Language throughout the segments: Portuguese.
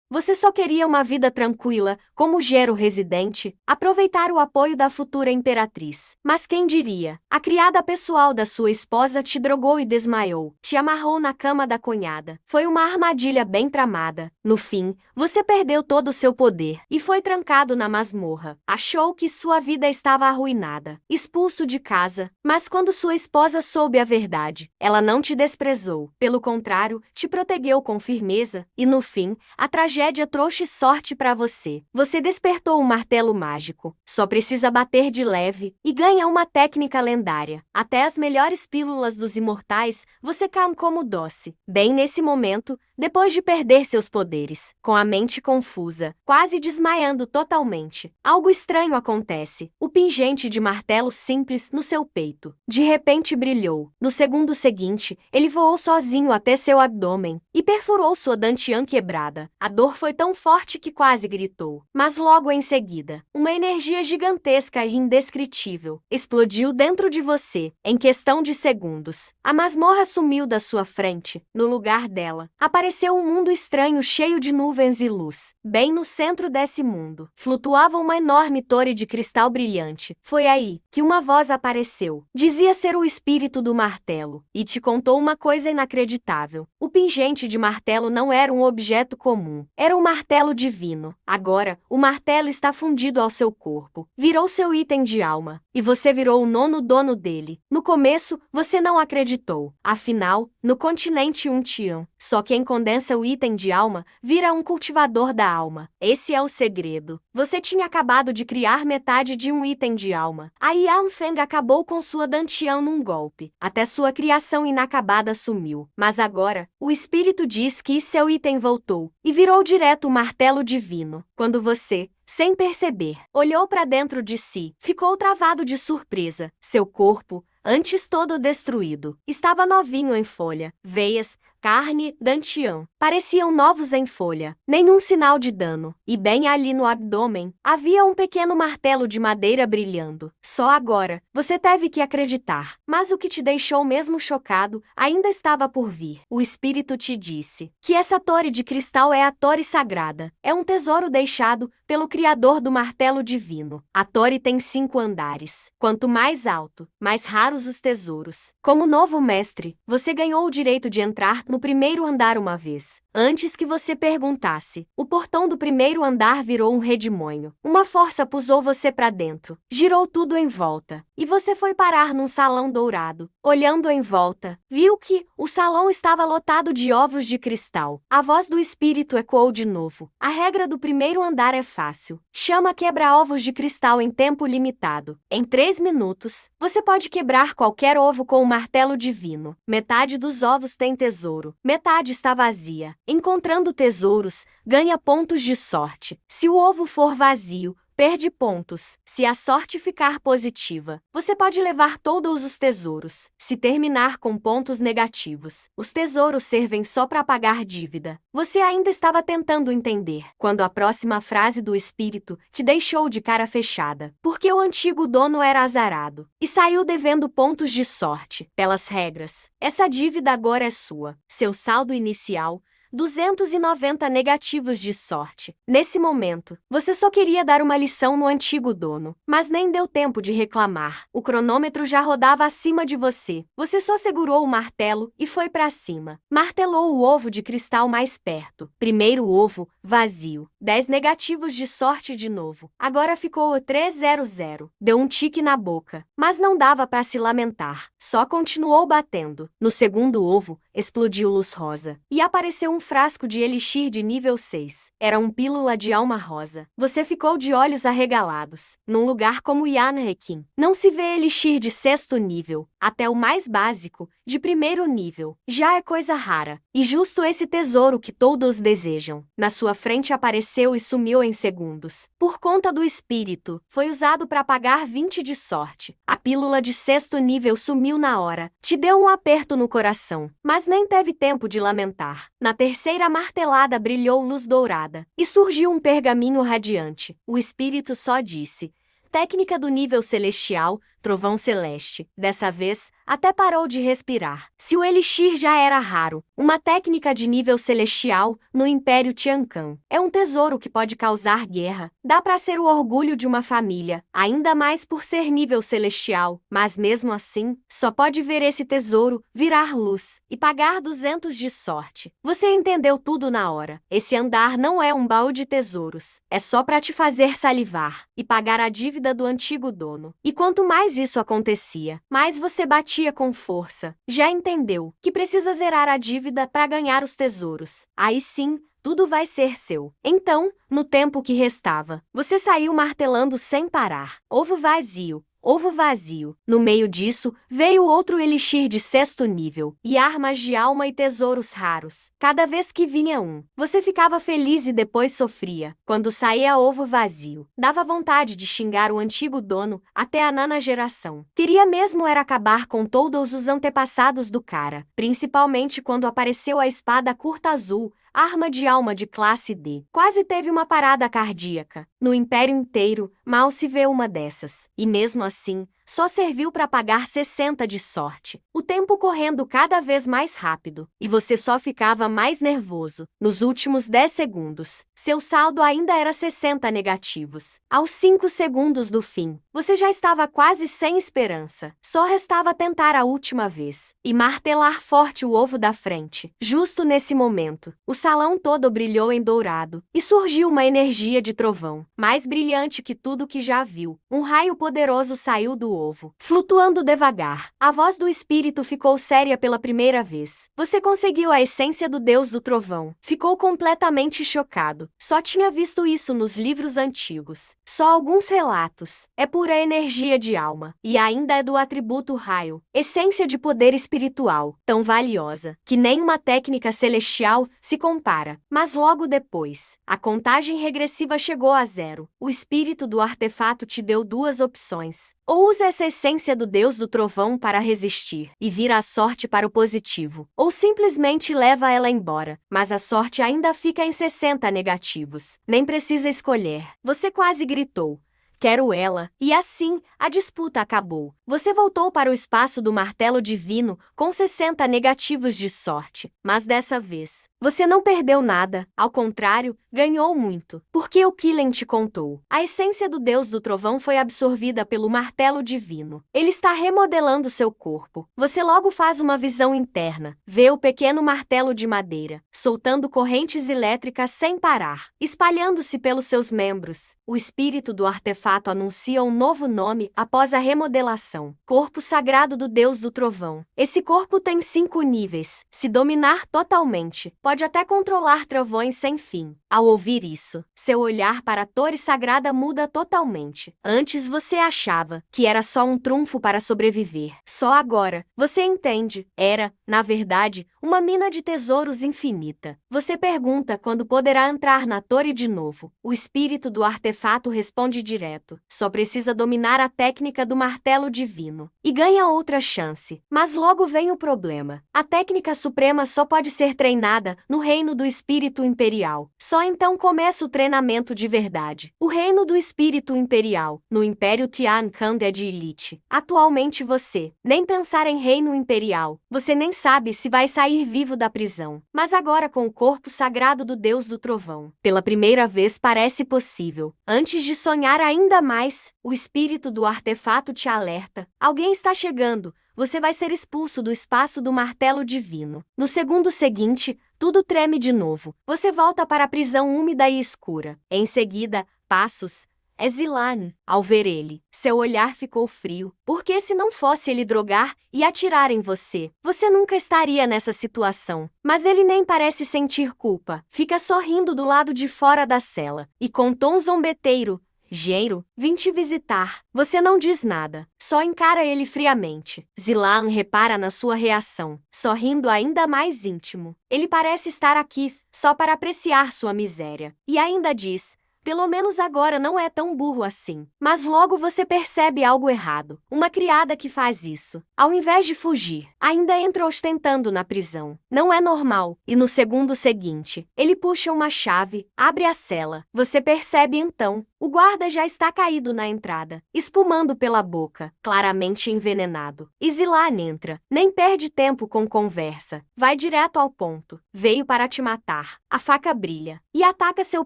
Você só queria uma vida tranquila, como Gero residente, aproveitar o apoio da futura imperatriz. Mas quem diria? A criada pessoal da sua esposa te drogou e desmaiou, te amarrou na cama da cunhada. Foi uma armadilha bem tramada. No fim, você perdeu todo o seu poder e foi trancado na masmorra. Achou que sua vida estava arruinada, expulso de casa. Mas quando sua esposa soube a verdade, ela não te desprezou. Pelo contrário, te protegeu com firmeza e, no fim, a tragédia trouxe sorte para você. Você despertou um martelo mágico. Só precisa bater de leve e ganha uma técnica lendária. Até as melhores pílulas dos imortais você calma como doce. Bem nesse momento, depois de perder seus poderes, com a mente confusa, quase desmaiando totalmente, algo estranho acontece. O pingente de martelo simples no seu peito, de repente brilhou. No segundo seguinte, ele voou sozinho até seu abdômen e perfurou sua dantian quebrada. A dor foi tão forte que quase gritou. Mas logo em seguida, uma energia gigantesca e indescritível explodiu dentro de você, em questão de segundos. A masmorra sumiu da sua frente. No lugar dela, apareceu um mundo estranho cheio de nuvens e luz. Bem no centro desse mundo, flutuava uma enorme torre de cristal brilhante. Foi aí que uma voz apareceu. Dizia ser o espírito do martelo e te contou uma coisa inacreditável. O pingente de martelo não era um objeto comum. Era um martelo divino. Agora, o martelo está fundido ao seu corpo. Virou seu item de alma. E você virou o nono dono dele. No começo, você não acreditou. Afinal, no continente Untian, só quem condensa o item de alma vira um cultivador da alma. Esse é o segredo. Você tinha acabado de criar metade de um item de alma. A Yan Feng acabou com sua Dantian num golpe. Até sua criação inacabada sumiu. Mas agora, o espírito diz que seu item voltou e virou direto o martelo divino. Quando você, sem perceber, olhou para dentro de si, ficou travado de surpresa. Seu corpo, antes todo destruído, estava novinho em folha, veias, carne, dantian, pareciam novos em folha, nenhum sinal de dano. E bem ali no abdômen, havia um pequeno martelo de madeira brilhando. Só agora, você teve que acreditar. Mas o que te deixou mesmo chocado ainda estava por vir. O espírito te disse que essa torre de cristal é a torre sagrada. É um tesouro deixado pelo criador do martelo divino. A torre tem 5 andares. Quanto mais alto, mais raros os tesouros. Como novo mestre, você ganhou o direito de entrar no primeiro andar uma vez. Antes que você perguntasse, o portão do primeiro andar virou um redemoinho. Uma força pusou você para dentro. Girou tudo em volta. E você foi parar num salão dourado. Olhando em volta, viu que o salão estava lotado de ovos de cristal. A voz do espírito ecoou de novo. A regra do primeiro andar é fácil. Chama quebra-ovos de cristal em tempo limitado. Em 3 minutos, você pode quebrar qualquer ovo com um martelo divino. Metade dos ovos tem tesouro. Metade está vazia. Encontrando tesouros, ganha pontos de sorte. Se o ovo for vazio, perde pontos. Se a sorte ficar positiva, você pode levar todos os tesouros. Se terminar com pontos negativos, os tesouros servem só para pagar dívida. Você ainda estava tentando entender, quando a próxima frase do espírito te deixou de cara fechada, porque o antigo dono era azarado e saiu devendo pontos de sorte. Pelas regras, essa dívida agora é sua. Seu saldo inicial, 290 negativos de sorte. Nesse momento, você só queria dar uma lição no antigo dono, mas nem deu tempo de reclamar. O cronômetro já rodava acima de você. Você só segurou o martelo e foi para cima. Martelou o ovo de cristal mais perto. Primeiro ovo, vazio. 10 negativos de sorte de novo. Agora ficou o 300. Deu um tique na boca, mas não dava para se lamentar. Só continuou batendo. No segundo ovo, explodiu luz rosa. E apareceu um frasco de elixir de nível 6. Era um pílula de alma rosa. Você ficou de olhos arregalados. Num lugar como Yanrekin, não se vê elixir de 6º nível. Até o mais básico, de 1º nível, já é coisa rara. E justo esse tesouro que todos desejam. Na sua frente apareceu e sumiu em segundos. Por conta do espírito, foi usado para pagar 20 de sorte. A pílula de 6º nível sumiu na hora. Te deu um aperto no coração, mas nem teve tempo de lamentar. Na terceira martelada brilhou luz dourada e surgiu um pergaminho radiante. O espírito só disse: técnica do nível celestial, trovão celeste. Dessa vez, até parou de respirar. Se o elixir já era raro, uma técnica de nível celestial, no Império Tiancan, é um tesouro que pode causar guerra. Dá para ser o orgulho de uma família, ainda mais por ser nível celestial, mas mesmo assim, só pode ver esse tesouro, virar luz, e pagar 200 de sorte. Você entendeu tudo na hora. Esse andar não é um baú de tesouros, é só para te fazer salivar e pagar a dívida do antigo dono. E quanto mais isso acontecia, mais você batia com força. Já entendeu que precisa zerar a dívida para ganhar os tesouros. Aí sim, tudo vai ser seu. Então, no tempo que restava, você saiu martelando sem parar. Ovo vazio. Ovo vazio. No meio disso, veio outro elixir de 6º nível, e armas de alma e tesouros raros. Cada vez que vinha um, você ficava feliz e depois sofria. Quando saía ovo vazio, dava vontade de xingar o antigo dono até a nona geração. Queria mesmo era acabar com todos os antepassados do cara, principalmente quando apareceu a espada curta azul, arma de alma de classe D. Quase teve uma parada cardíaca. No Império inteiro, mal se vê uma dessas. E mesmo assim, só serviu para pagar 60 de sorte. O tempo correndo cada vez mais rápido, e você só ficava mais nervoso. Nos últimos 10 segundos, seu saldo ainda era 60 negativos. Aos 5 segundos do fim, você já estava quase sem esperança. Só restava tentar a última vez e martelar forte o ovo da frente. Justo nesse momento, o salão todo brilhou em dourado, e surgiu uma energia de trovão, mais brilhante que tudo que já viu. Um raio poderoso saiu do ovo, flutuando devagar. A voz do espírito ficou séria pela primeira vez. Você conseguiu a essência do Deus do Trovão. Ficou completamente chocado. Só tinha visto isso nos livros antigos. Só alguns relatos. É pura energia de alma. E ainda é do atributo raio. Essência de poder espiritual. Tão valiosa, que nem uma técnica celestial se compara. Mas logo depois, a contagem regressiva chegou a 0. O espírito do artefato te deu 2 opções. Ou usa essa essência do Deus do Trovão para resistir e vira a sorte para o positivo, ou simplesmente leva ela embora, mas a sorte ainda fica em 60 negativos. Nem precisa escolher. Você quase gritou: "Quero ela!" E assim, a disputa acabou. Você voltou para o espaço do martelo divino com 60 negativos de sorte. Mas dessa vez, você não perdeu nada. Ao contrário, ganhou muito. Porque o Killen te contou. A essência do Deus do Trovão foi absorvida pelo martelo divino. Ele está remodelando seu corpo. Você logo faz uma visão interna. Vê o pequeno martelo de madeira, soltando correntes elétricas sem parar, espalhando-se pelos seus membros. O espírito do artefato anuncia um novo nome após a remodelação: Corpo Sagrado do Deus do Trovão. Esse corpo tem 5 níveis. Se dominar totalmente, pode até controlar trovões sem fim. Ao ouvir isso, seu olhar para a Torre Sagrada muda totalmente. Antes você achava que era só um trunfo para sobreviver. Só agora, você entende. Era, na verdade, uma mina de tesouros infinita. Você pergunta quando poderá entrar na torre de novo. O espírito do artefato responde direto: só precisa dominar a técnica do martelo divino. E ganha outra chance. Mas logo vem o problema. A técnica suprema só pode ser treinada no reino do espírito imperial. Só então começa o treinamento de verdade. O reino do espírito imperial, no Império Tiancan é de elite. Atualmente você nem pensar em reino imperial. Você nem sabe se vai sair vivo da prisão. Mas agora com o corpo sagrado do Deus do Trovão, pela primeira vez parece possível. Antes de sonhar ainda mais, o espírito do artefato te alerta: alguém está chegando. Você vai ser expulso do espaço do martelo divino. No segundo seguinte, tudo treme de novo. Você volta para a prisão úmida e escura. Em seguida, passos. É Zilan. Ao ver ele, seu olhar ficou frio. Porque se não fosse ele drogar e atirar em você, você nunca estaria nessa situação. Mas ele nem parece sentir culpa. Fica sorrindo do lado de fora da cela. E com tom zombeteiro: "Geiro, vim te visitar." Você não diz nada, só encara ele friamente. Zilan repara na sua reação, sorrindo ainda mais íntimo. Ele parece estar aqui só para apreciar sua miséria. E ainda diz: pelo menos agora não é tão burro assim. Mas logo você percebe algo errado. Uma criada que faz isso, ao invés de fugir, ainda entra ostentando na prisão. Não é normal. E no segundo seguinte, ele puxa uma chave, abre a cela. Você percebe então, o guarda já está caído na entrada, espumando pela boca, claramente envenenado. E Zilan entra, nem perde tempo com conversa, vai direto ao ponto. Veio para te matar. A faca brilha e ataca seu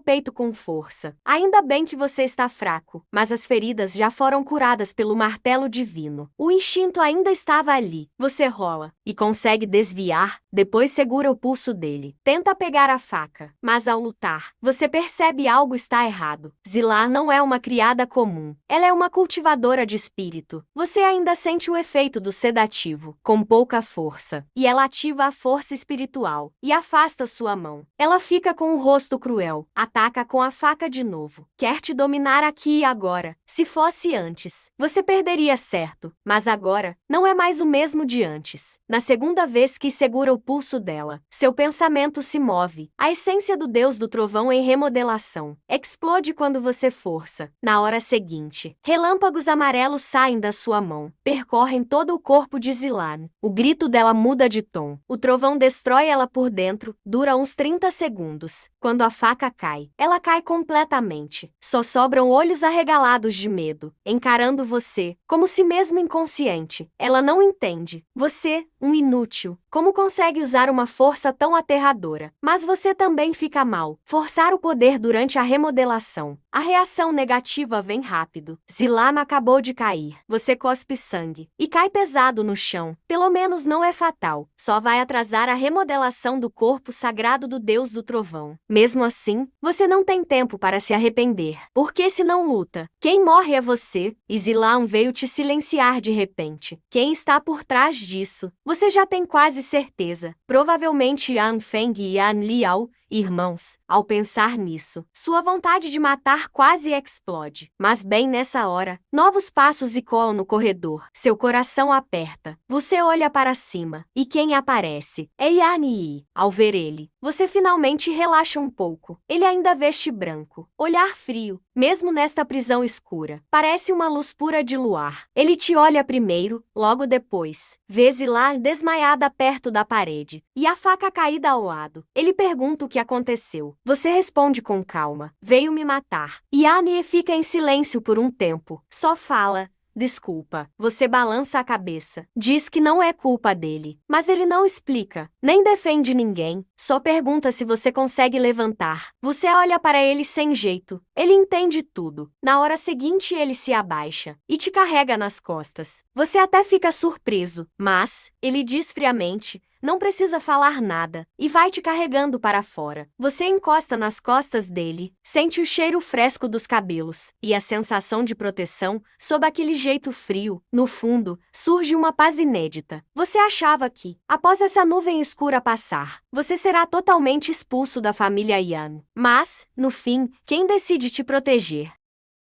peito com força. Ainda bem que você está fraco, mas as feridas já foram curadas pelo martelo divino. O instinto ainda estava ali. Você rola e consegue desviar, depois segura o pulso dele. Tenta pegar a faca, mas ao lutar, você percebe algo está errado. Zilan não é uma criada comum. Ela é uma cultivadora de espírito. Você ainda sente o efeito do sedativo, com pouca força, e ela ativa a força espiritual e afasta sua mão. Ela fica com o rosto cruel, ataca com a faca de novo. Quer te dominar aqui e agora. Se fosse antes, você perderia certo, mas agora não é mais o mesmo de antes. Na segunda vez que segura o pulso dela, seu pensamento se move. A essência do Deus do Trovão em remodelação explode quando você força. Na hora seguinte, relâmpagos amarelos saem da sua mão, percorrem todo o corpo de Zilan. O grito dela muda de tom. O trovão destrói ela por dentro, dura uns 30 segundos. Quando a faca cai, ela cai completamente. Só sobram olhos arregalados de medo, encarando você, como se mesmo inconsciente. Ela não entende. Você, um inútil, como consegue usar uma força tão aterradora? Mas você também fica mal. Forçar o poder durante a remodelação. A reação negativa vem rápido. Zilan acabou de cair. Você cospe sangue e cai pesado no chão. Pelo menos não é fatal. Só vai atrasar a remodelação do corpo sagrado do Deus do Trovão. Mesmo assim, você não tem tempo para se arrepender. Porque se não luta, quem morre é você. E Zilan veio te silenciar de repente. Quem está por trás disso? Você já tem quase certeza. Provavelmente Yan Feng e Yan Liao, irmãos. Ao pensar nisso, sua vontade de matar quase explode. Mas bem nessa hora, novos passos ecoam no corredor. Seu coração aperta. Você olha para cima. E quem aparece? É Yan Yi. Ao ver ele, você finalmente relaxa um pouco. Ele ainda veste branco. Olhar frio, mesmo nesta prisão escura. Parece uma luz pura de luar. Ele te olha primeiro, logo depois. Vê Zilan desmaiada perto da parede. E a faca caída ao lado. Ele pergunta o que aconteceu. Você responde com calma. Veio me matar. E Annie fica em silêncio por um tempo. Só fala: desculpa. Você balança a cabeça. Diz que não é culpa dele. Mas ele não explica. Nem defende ninguém. Só pergunta se você consegue levantar. Você olha para ele sem jeito. Ele entende tudo. Na hora seguinte ele se abaixa e te carrega nas costas. Você até fica surpreso. Mas, ele diz friamente: não precisa falar nada, e vai te carregando para fora. Você encosta nas costas dele, sente o cheiro fresco dos cabelos, e a sensação de proteção, sob aquele jeito frio. No fundo, surge uma paz inédita. Você achava que, após essa nuvem escura passar, você será totalmente expulso da família Yan. Mas, no fim, quem decide te proteger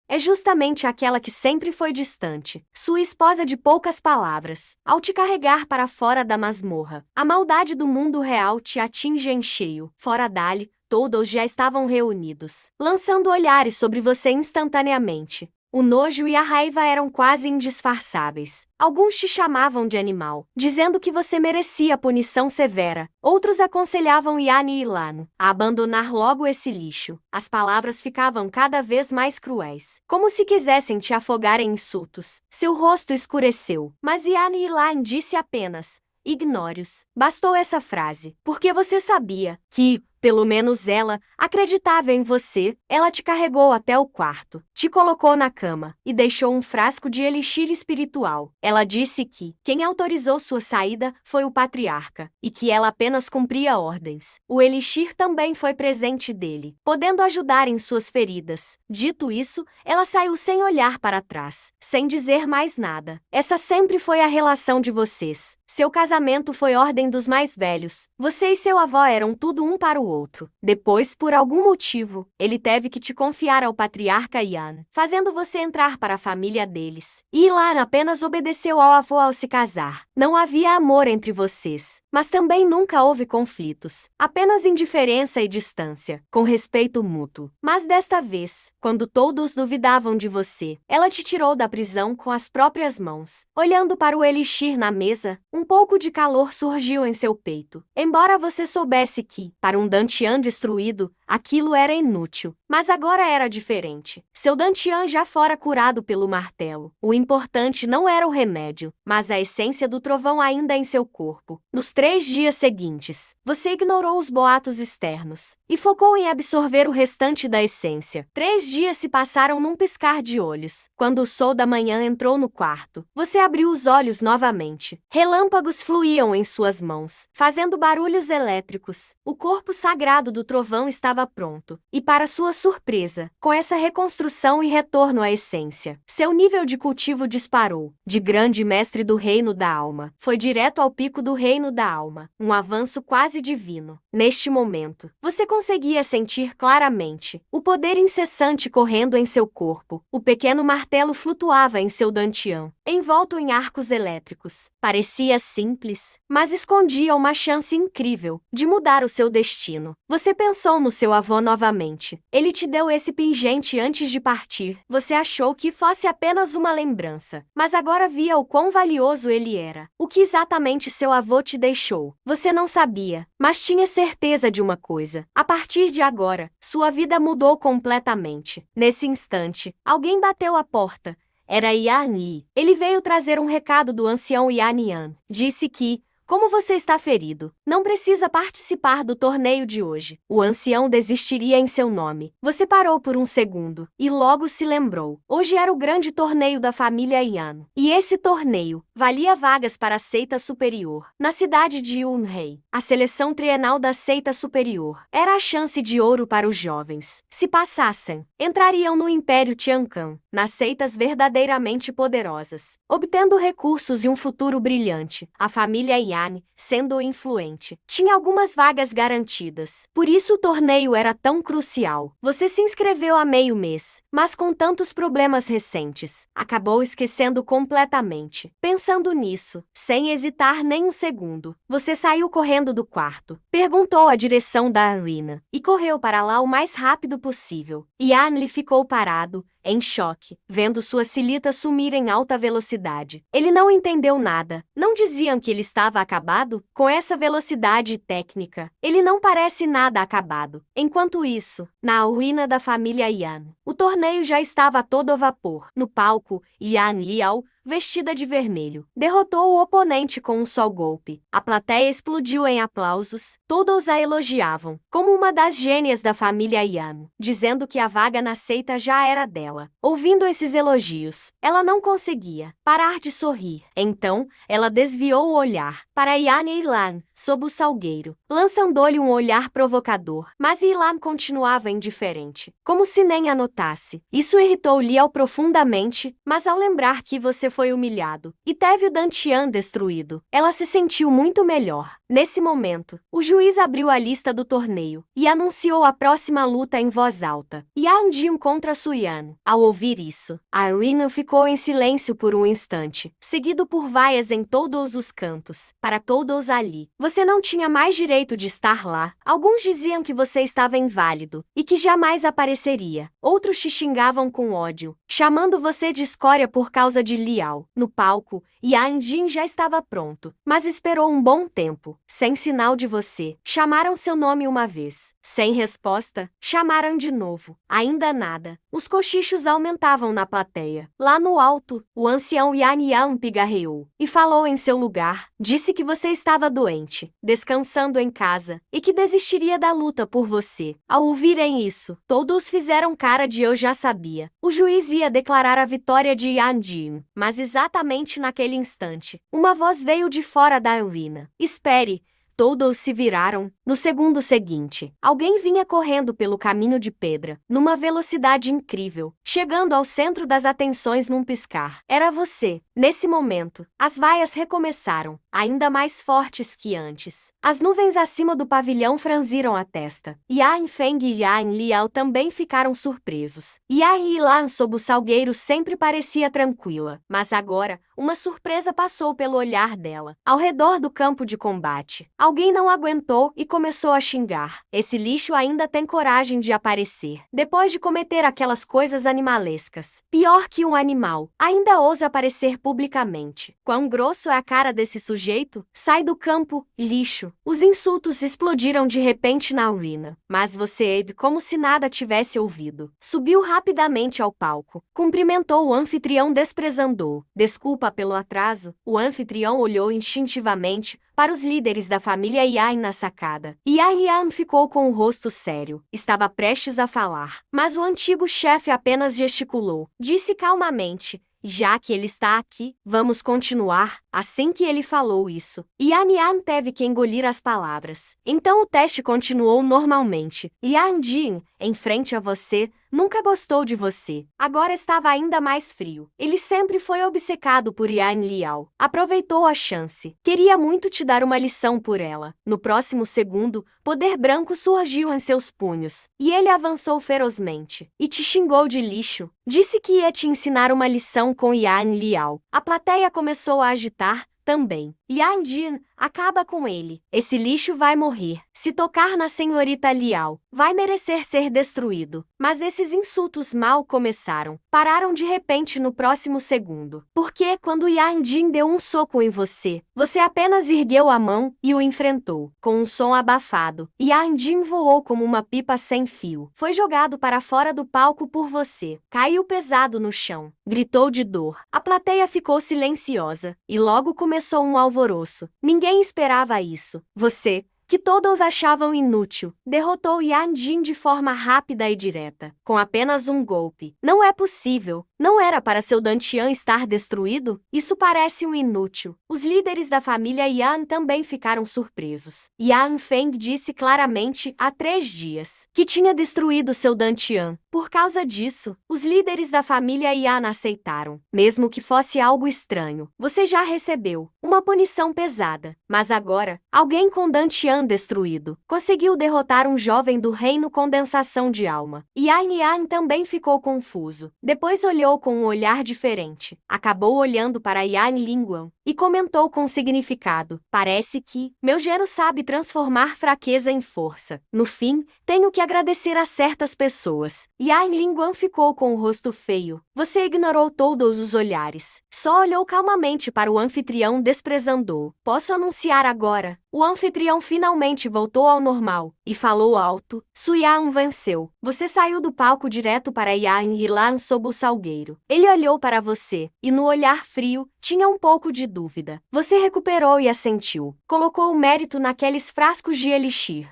é justamente aquela que sempre foi distante, sua esposa de poucas palavras. Ao te carregar para fora da masmorra, a maldade do mundo real te atinge em cheio. Fora dali, todos já estavam reunidos, lançando olhares sobre você instantaneamente. O nojo e a raiva eram quase indisfarçáveis. Alguns te chamavam de animal, dizendo que você merecia punição severa. Outros aconselhavam Yan e Ilano a abandonar logo esse lixo. As palavras ficavam cada vez mais cruéis, como se quisessem te afogar em insultos. Seu rosto escureceu, mas Yan e Ilan disse apenas: ignore-os. Bastou essa frase, porque você sabia que, pelo menos ela, acreditava em você. Ela te carregou até o quarto, te colocou na cama e deixou um frasco de elixir espiritual. Ela disse que quem autorizou sua saída foi o patriarca e que ela apenas cumpria ordens. O elixir também foi presente dele, podendo ajudar em suas feridas. Dito isso, ela saiu sem olhar para trás, sem dizer mais nada. Essa sempre foi a relação de vocês. Seu casamento foi ordem dos mais velhos. Você e seu avô eram tudo um para o outro. Depois, por algum motivo, ele teve que te confiar ao patriarca Yan, fazendo você entrar para a família deles. E Ilan apenas obedeceu ao avô ao se casar. Não havia amor entre vocês, mas também nunca houve conflitos, apenas indiferença e distância, com respeito mútuo. Mas desta vez, quando todos duvidavam de você, ela te tirou da prisão com as próprias mãos. Olhando para o elixir na mesa, um pouco de calor surgiu em seu peito. Embora você soubesse que, para um Dantian destruído, aquilo era inútil, mas agora era diferente. Seu Dantian já fora curado pelo martelo. O importante não era o remédio, mas a essência do trovão ainda em seu corpo. Nos 3 dias seguintes, você ignorou os boatos externos e focou em absorver o restante da essência. 3 dias se passaram num piscar de olhos. Quando o sol da manhã entrou no quarto, você abriu os olhos novamente. Relâmpagos fluíam em suas mãos, fazendo barulhos elétricos. O corpo sagrado do trovão estava pronto. E para sua surpresa, com essa reconstrução e retorno à essência, seu nível de cultivo disparou. De grande mestre do reino da alma, foi direto ao pico do reino da alma, um avanço quase divino. Neste momento, você conseguia sentir claramente o poder incessante correndo em seu corpo. O pequeno martelo flutuava em seu dantian, envolto em arcos elétricos. Parecia simples, mas escondia uma chance incrível de mudar o seu destino. Você pensou no seu avô novamente. Ele te deu esse pingente antes de partir. Você achou que fosse apenas uma lembrança, mas agora via o quão valioso ele era. O que exatamente seu avô te deixou? Você não sabia, mas tinha certeza de uma coisa. A partir de agora, sua vida mudou completamente. Nesse instante, alguém bateu à porta. Era Yan Li. Ele veio trazer um recado do ancião Yan Yan. Disse que, como você está ferido, não precisa participar do torneio de hoje. O ancião desistiria em seu nome. Você parou por um segundo e logo se lembrou. Hoje era o grande torneio da família Yan. E esse torneio valia vagas para a seita superior. Na cidade de Yunhei, a seleção trienal da seita superior era a chance de ouro para os jovens. Se passassem, entrariam no Império Tiancan, nas seitas verdadeiramente poderosas, obtendo recursos e um futuro brilhante. A família Yan, sendo influente, tinha algumas vagas garantidas. Por isso o torneio era tão crucial. Você se inscreveu há meio mês, mas com tantos problemas recentes, acabou esquecendo completamente. Pensando nisso, sem hesitar nem um segundo, você saiu correndo do quarto, perguntou a direção da arena e correu para lá o mais rápido possível. Yan Li ficou parado, em choque, vendo sua Silita sumir em alta velocidade. Ele não entendeu nada. Não diziam que ele estava acabado? Com essa velocidade e técnica, ele não parece nada acabado. Enquanto isso, na ruína da família Yan, o torneio já estava a todo vapor. No palco, Yan Liao, vestida de vermelho, derrotou o oponente com um só golpe. A plateia explodiu em aplausos, todos a elogiavam, como uma das gênias da família Yan, dizendo que a vaga na seita já era dela. Ouvindo esses elogios, ela não conseguia parar de sorrir. Então, ela desviou o olhar para Yan Yilan, sob o salgueiro, lançando-lhe um olhar provocador. Mas Yilan continuava indiferente, como se nem a notasse. Isso irritou Liao profundamente, mas ao lembrar que você foi humilhado e teve o Dantian destruído, ela se sentiu muito melhor. Nesse momento, o juiz abriu a lista do torneio e anunciou a próxima luta em voz alta. Yan Jin contra Suyan. Ao ouvir isso, a arena ficou em silêncio por um instante, seguido por vaias em todos os cantos. Para todos ali, você não tinha mais direito de estar lá. Alguns diziam que você estava inválido e que jamais apareceria. Outros te xingavam com ódio, chamando você de escória por causa de Liao. No palco, Yan Jin já estava pronto, mas esperou um bom tempo, sem sinal de você. Chamaram seu nome uma vez. Sem resposta, chamaram de novo. Ainda nada. Os cochichos aumentavam na plateia. Lá no alto, o ancião Yan Yan pigarreou e falou em seu lugar. Disse que você estava doente, descansando em casa, e que desistiria da luta por você. Ao ouvirem isso, todos fizeram cara de eu já sabia. O juiz ia declarar a vitória de Yan Jin, mas exatamente naquele instante, uma voz veio de fora da arena. Espere! Todos se viraram. No segundo seguinte, alguém vinha correndo pelo caminho de pedra, numa velocidade incrível, chegando ao centro das atenções num piscar. Era você. Nesse momento, as vaias recomeçaram, ainda mais fortes que antes. As nuvens acima do pavilhão franziram a testa. Yan Feng e Yan Liao também ficaram surpresos. Yan Yilan sob o salgueiro sempre parecia tranquila, mas agora, uma surpresa passou pelo olhar dela. Ao redor do campo de combate, alguém não aguentou e começou a xingar. Esse lixo ainda tem coragem de aparecer, depois de cometer aquelas coisas animalescas. Pior que um animal, ainda ousa aparecer publicamente. Quão grosso é a cara desse sujeito? Sai do campo, lixo. Os insultos explodiram de repente na urina. Mas você, como se nada tivesse ouvido, subiu rapidamente ao palco. Cumprimentou o anfitrião desprezando-o. Desculpa pelo atraso. O anfitrião olhou instintivamente para os líderes da família Yan na sacada. Yan ficou com o rosto sério. Estava prestes a falar, mas o antigo chefe apenas gesticulou. Disse calmamente: já que ele está aqui, vamos continuar. Assim que ele falou isso, Yan teve que engolir as palavras. Então o teste continuou normalmente. Yan Jin, em frente a você, nunca gostou de você. Agora estava ainda mais frio. Ele sempre foi obcecado por Yan Liao. Aproveitou a chance. Queria muito te dar uma lição por ela. No próximo segundo, poder branco surgiu em seus punhos, e ele avançou ferozmente. E te xingou de lixo. Disse que ia te ensinar uma lição com Yan Liao. A plateia começou a agitar também. Yan Jin, acaba com ele. Esse lixo vai morrer. Se tocar na senhorita Liao, vai merecer ser destruído. Mas esses insultos mal começaram. Pararam de repente no próximo segundo. Porque quando Yan Jin deu um soco em você, você apenas ergueu a mão e o enfrentou. Com um som abafado, Yan Jin voou como uma pipa sem fio. Foi jogado para fora do palco por você. Caiu pesado no chão. Gritou de dor. A plateia ficou silenciosa. E logo começou um alvoroço. Ninguém esperava isso. Você, que todos achavam inútil, derrotou Yan Jin de forma rápida e direta, com apenas um golpe. Não é possível. Não era para seu Dantian estar destruído? Isso parece um inútil. Os líderes da família Yan também ficaram surpresos. Yan Feng disse claramente há 3 dias que tinha destruído seu Dantian. Por causa disso, os líderes da família Yan aceitaram, mesmo que fosse algo estranho. Você já recebeu uma punição pesada, mas agora, alguém com Dantian destruído conseguiu derrotar um jovem do reino Condensação de Alma. Yan também ficou confuso. Depois olhou com um olhar diferente. Acabou olhando para Yan Linguan e comentou com significado: parece que meu gênio sabe transformar fraqueza em força. No fim, tenho que agradecer a certas pessoas. Yan Linguan ficou com o rosto feio. Você ignorou todos os olhares. Só olhou calmamente para o anfitrião desprezando-o. Posso anunciar agora? O anfitrião finalmente voltou ao normal e falou alto. Su Yan venceu. Você saiu do palco direto para Yan Yilan sob o salgueiro. Ele olhou para você e no olhar frio tinha um pouco de dúvida. Você recuperou e assentiu. Colocou o mérito naqueles frascos de elixir.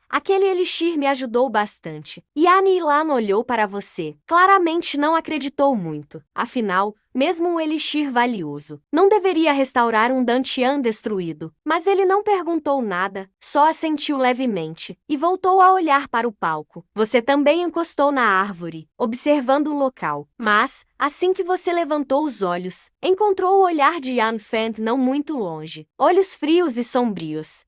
Aquele elixir me ajudou bastante. Yan Yilan olhou para você. Claramente não acreditou muito. Afinal, mesmo um elixir valioso não deveria restaurar um Dantian destruído. Mas ele não perguntou nada, só assentiu levemente e voltou a olhar para o palco. Você também encostou na árvore, observando o local. Mas, assim que você levantou os olhos, encontrou o olhar de Yan Feng não muito longe. Olhos frios e sombrios.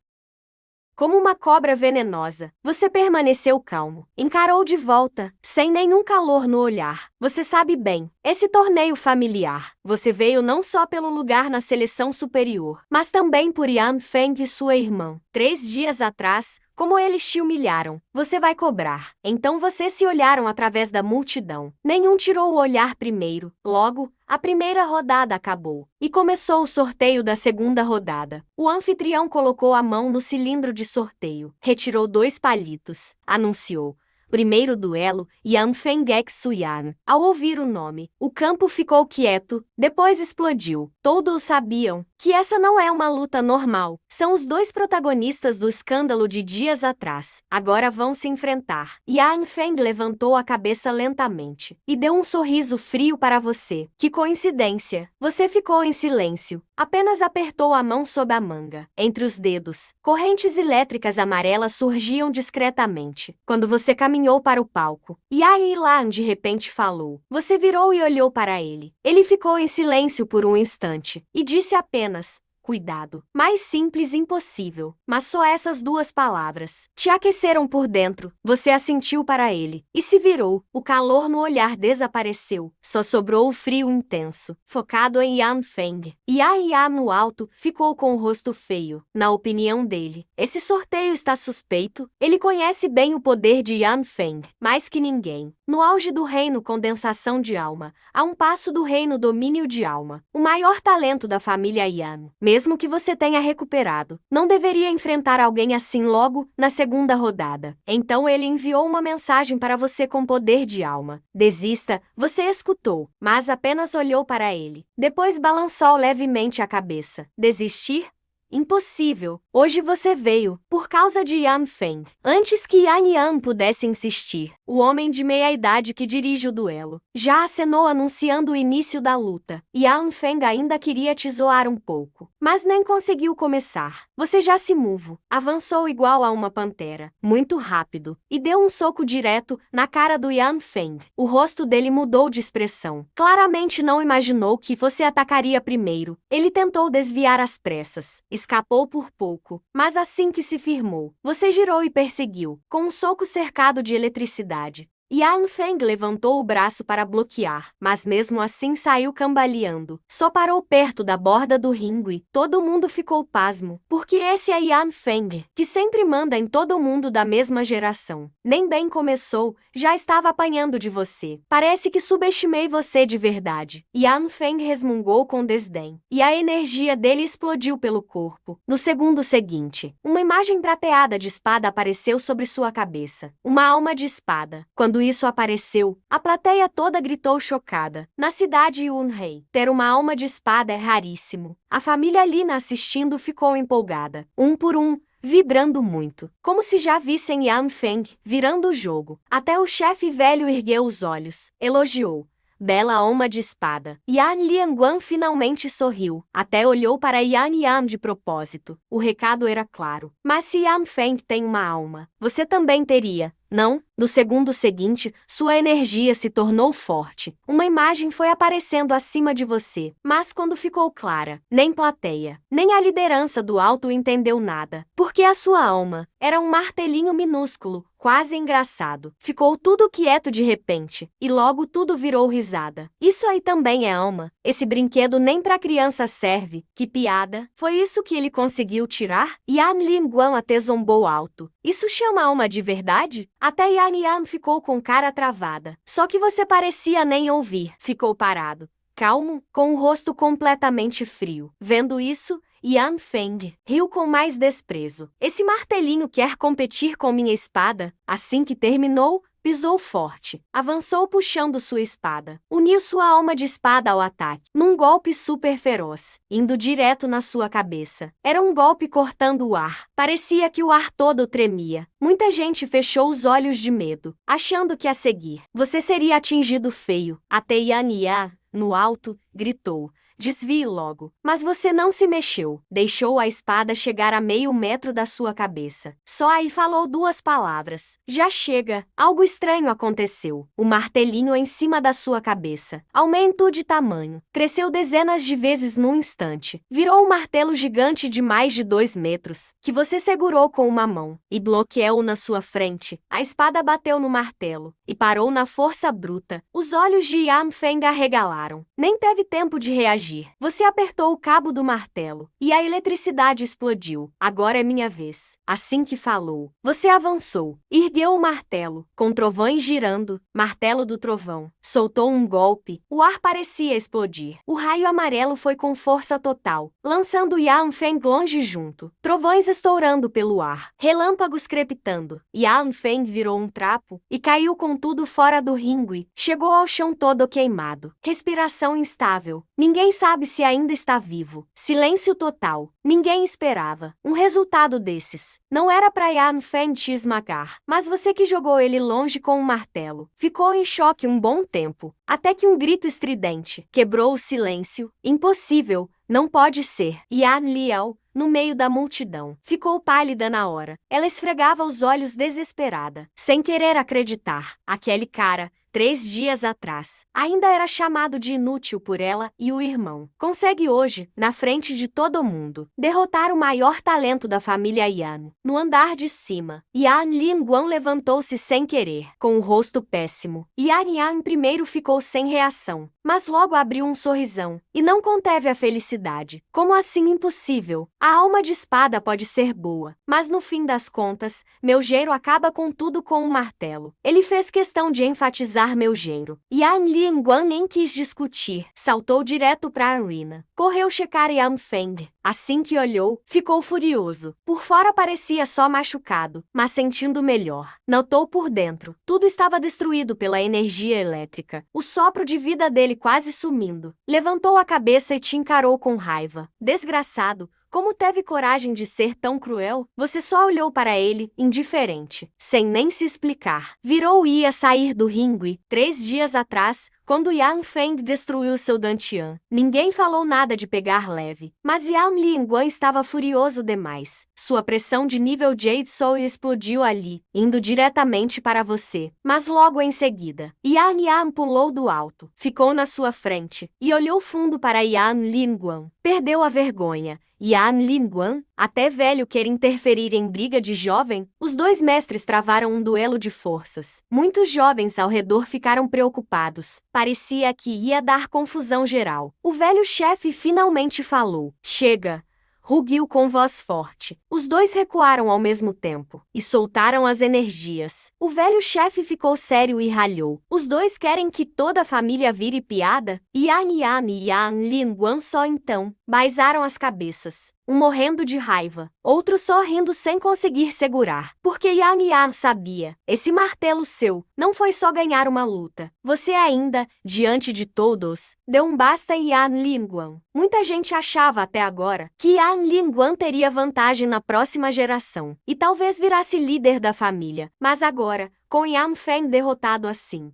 Como uma cobra venenosa, você permaneceu calmo. Encarou de volta, sem nenhum calor no olhar. Você sabe bem, esse torneio familiar. Você veio não só pelo lugar na seleção superior, mas também por Yan Feng e sua irmã. 3 dias atrás, como eles te humilharam, você vai cobrar. Então vocês se olharam através da multidão. Nenhum tirou o olhar primeiro. Logo, a primeira rodada acabou e começou o sorteio da segunda rodada. O anfitrião colocou a mão no cilindro de sorteio, retirou 2 palitos, anunciou: primeiro duelo, Yan Feng x Su Yan. Ao ouvir o nome, o campo ficou quieto, depois explodiu. Todos sabiam que essa não é uma luta normal. São os 2 protagonistas do escândalo de dias atrás. Agora vão se enfrentar. Yan Feng levantou a cabeça lentamente e deu um sorriso frio para você. Que coincidência! Você ficou em silêncio. Apenas apertou a mão sob a manga. Entre os dedos, correntes elétricas amarelas surgiam discretamente. Quando você caminhou caminhou para o palco. Yan Lan de repente falou. Você virou e olhou para ele. Ele ficou em silêncio por um instante e disse apenas: cuidado. Mais simples impossível. Mas só essas duas palavras te aqueceram por dentro. Você assentiu para ele e se virou. O calor no olhar desapareceu. Só sobrou o frio intenso, focado em Yan Feng. Yan no alto ficou com o rosto feio. Na opinião dele, esse sorteio está suspeito. Ele conhece bem o poder de Yan Feng, mais que ninguém. No auge do reino condensação de alma, a um passo do reino domínio de alma. O maior talento da família Yan. Mesmo que você tenha recuperado, não deveria enfrentar alguém assim logo na segunda rodada. Então ele enviou uma mensagem para você com poder de alma. Desista, você escutou, mas apenas olhou para ele. Depois balançou levemente a cabeça. Desistir? Impossível. Hoje você veio, por causa de Yan Feng. Antes que Yan pudesse insistir, o homem de meia-idade que dirige o duelo já acenou anunciando o início da luta. Yan Feng ainda queria te zoar um pouco, mas nem conseguiu começar. Você já se movo. Avançou igual a uma pantera, muito rápido, e deu um soco direto na cara do Yan Feng. O rosto dele mudou de expressão. Claramente não imaginou que você atacaria primeiro. Ele tentou desviar às pressas. Escapou por pouco, mas assim que se firmou, você girou e perseguiu, com um soco cercado de eletricidade. Yan Feng levantou o braço para bloquear, mas mesmo assim saiu cambaleando. Só parou perto da borda do ringue. Todo mundo ficou pasmo, porque esse é Yan Feng, que sempre manda em todo mundo da mesma geração. Nem bem começou, já estava apanhando de você. Parece que subestimei você de verdade. Yan Feng resmungou com desdém, e a energia dele explodiu pelo corpo. No segundo seguinte, uma imagem prateada de espada apareceu sobre sua cabeça. Uma alma de espada. Quando isso apareceu, a plateia toda gritou chocada. Na cidade Yunhei, ter uma alma de espada é raríssimo. A família Lina assistindo ficou empolgada. Um por um, vibrando muito, como se já vissem Yan Feng virando o jogo. Até o chefe velho ergueu os olhos, elogiou. Bela alma de espada. Yan Lianguan finalmente sorriu. Até olhou para Yan de propósito. O recado era claro. Mas se Yan Feng tem uma alma, você também teria. Não? No segundo seguinte, sua energia se tornou forte. Uma imagem foi aparecendo acima de você. Mas quando ficou clara, nem plateia, nem a liderança do alto entendeu nada. Porque a sua alma era um martelinho minúsculo, quase engraçado. Ficou tudo quieto de repente, e logo tudo virou risada. Isso aí também é alma. Esse brinquedo nem pra criança serve. Que piada. Foi isso que ele conseguiu tirar? Yan Linguan até zombou alto. Isso chama alma de verdade? Até Yan ficou com cara travada. Só que você parecia nem ouvir. Ficou parado, calmo, com o rosto completamente frio. Vendo isso, Yan Feng riu com mais desprezo. Esse martelinho quer competir com minha espada? Assim que terminou, pisou forte. Avançou puxando sua espada. Uniu sua alma de espada ao ataque, num golpe super feroz, indo direto na sua cabeça. Era um golpe cortando o ar. Parecia que o ar todo tremia. Muita gente fechou os olhos de medo, achando que a seguir, você seria atingido feio. Até Yan, no alto, gritou. Desvie logo. Mas você não se mexeu. Deixou a espada chegar a meio metro da sua cabeça. Só aí falou duas palavras. Já chega. Algo estranho aconteceu. O martelinho em cima da sua cabeça aumentou de tamanho. Cresceu dezenas de vezes num instante. Virou um martelo gigante de mais de 2 metros, que você segurou com uma mão e bloqueou na sua frente. A espada bateu no martelo e parou na força bruta. Os olhos de Yan Feng arregalaram. Nem teve tempo de reagir. Você apertou o cabo do martelo e a eletricidade explodiu. Agora é minha vez. Assim que falou, você avançou, ergueu o martelo, com trovões girando, martelo do trovão. Soltou um golpe, o ar parecia explodir. O raio amarelo foi com força total, lançando Yan Feng longe junto. Trovões estourando pelo ar, relâmpagos crepitando. Yan Feng virou um trapo e caiu com tudo fora do ringue. Chegou ao chão todo queimado. Respiração instável. Ninguém sabe se ainda está vivo. Silêncio total. Ninguém esperava um resultado desses. Não era para Yan Feng te esmagar, mas você que jogou ele longe com um martelo. Ficou em choque um bom tempo, até que um grito estridente quebrou o silêncio. Impossível, não pode ser. Yan Liao, no meio da multidão. Ficou pálida na hora. Ela esfregava os olhos desesperada, sem querer acreditar. Aquele cara, 3 dias atrás, ainda era chamado de inútil por ela e o irmão. Consegue hoje, na frente de todo mundo, derrotar o maior talento da família Yan. No andar de cima, Yan Linguan levantou-se sem querer, com o rosto péssimo. Yan primeiro ficou sem reação, mas logo abriu um sorrisão, e não conteve a felicidade. Como assim impossível? A alma de espada pode ser boa, mas no fim das contas, meu genro acaba com tudo com um martelo. Ele fez questão de enfatizar meu genro. Yan Linguan nem quis discutir, saltou direto para a arena. Correu checar Yan Feng. Assim que olhou, ficou furioso. Por fora parecia só machucado, mas sentindo melhor. Notou por dentro. Tudo estava destruído pela energia elétrica. O sopro de vida dele quase sumindo. Levantou a cabeça e te encarou com raiva. Desgraçado, como teve coragem de ser tão cruel? Você só olhou para ele, indiferente, sem nem se explicar. Virou e ia sair do ringue. 3 dias atrás, quando Yan Feng destruiu seu Dantian. Ninguém falou nada de pegar leve, mas Yan Linguan estava furioso demais. Sua pressão de nível Jade Soul explodiu ali, indo diretamente para você. Mas logo em seguida, Yan pulou do alto, ficou na sua frente, e olhou fundo para Yan Linguan. Perdeu a vergonha. Yan Linguan, até velho, quer interferir em briga de jovem? Os dois mestres travaram um duelo de forças. Muitos jovens ao redor ficaram preocupados. Parecia que ia dar confusão geral. O velho chefe finalmente falou. Chega! Rugiu com voz forte. Os dois recuaram ao mesmo tempo e soltaram as energias. O velho chefe ficou sério e ralhou. Os dois querem que toda a família vire piada? Yan e Yan Linguan só então baizaram as cabeças. Um morrendo de raiva, outro só rindo sem conseguir segurar. Porque Yan sabia, esse martelo seu não foi só ganhar uma luta. Você ainda, diante de todos, deu um basta em Yan Linguan. Muita gente achava até agora que Yan Linguan teria vantagem na próxima geração e talvez virasse líder da família. Mas agora, com Yan Feng derrotado assim,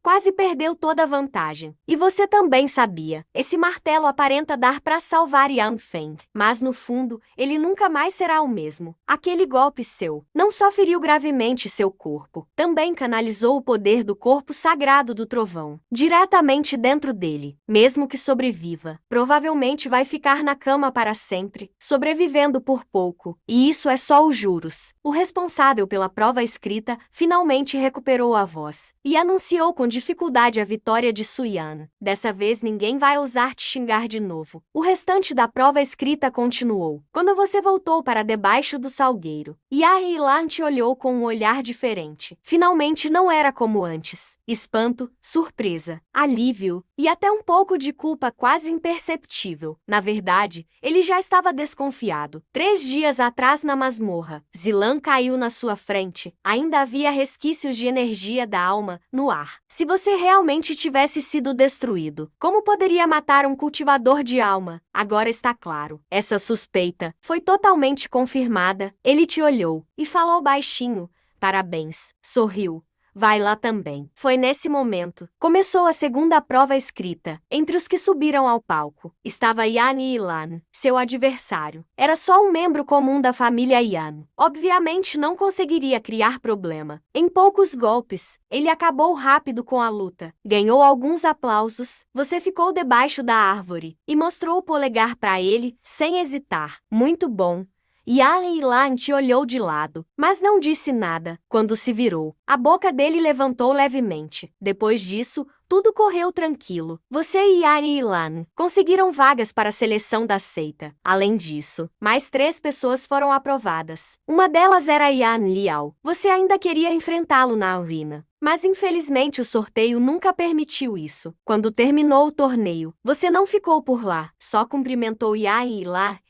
quase perdeu toda a vantagem. E você também sabia. Esse martelo aparenta dar para salvar Yan Feng. Mas no fundo, ele nunca mais será o mesmo. Aquele golpe seu não só feriu gravemente seu corpo, também canalizou o poder do corpo sagrado do trovão diretamente dentro dele. Mesmo que sobreviva, provavelmente vai ficar na cama para sempre, sobrevivendo por pouco. E isso é só os juros. O responsável pela prova escrita finalmente recuperou a voz e anunciou com dificuldade a vitória de Suyan. Dessa vez ninguém vai ousar te xingar de novo. O restante da prova escrita continuou. Quando você voltou para debaixo do salgueiro, Yan te olhou com um olhar diferente. Finalmente não era como antes. Espanto, surpresa, alívio e até um pouco de culpa quase imperceptível. Na verdade, ele já estava desconfiado. 3 dias atrás na masmorra, Zilan caiu na sua frente. Ainda havia resquícios de energia da alma no ar. Se você realmente tivesse sido destruído, como poderia matar um cultivador de alma? Agora está claro. Essa suspeita foi totalmente confirmada. Ele te olhou e falou baixinho. Parabéns. Sorriu. Vai lá também. Foi nesse momento. Começou a segunda prova escrita. Entre os que subiram ao palco, estava Yan Lan, seu adversário. Era só um membro comum da família Yan. Obviamente não conseguiria criar problema. Em poucos golpes, ele acabou rápido com a luta. Ganhou alguns aplausos. Você ficou debaixo da árvore e mostrou o polegar para ele, sem hesitar. Muito bom. Yan te olhou de lado, mas não disse nada. Quando se virou, a boca dele levantou levemente. Depois disso, tudo correu tranquilo. Você e Yan conseguiram vagas para a seleção da seita. Além disso, mais 3 pessoas foram aprovadas. Uma delas era Yan Liao. Você ainda queria enfrentá-lo na arena, mas infelizmente o sorteio nunca permitiu isso. Quando terminou o torneio, você não ficou por lá, só cumprimentou Yan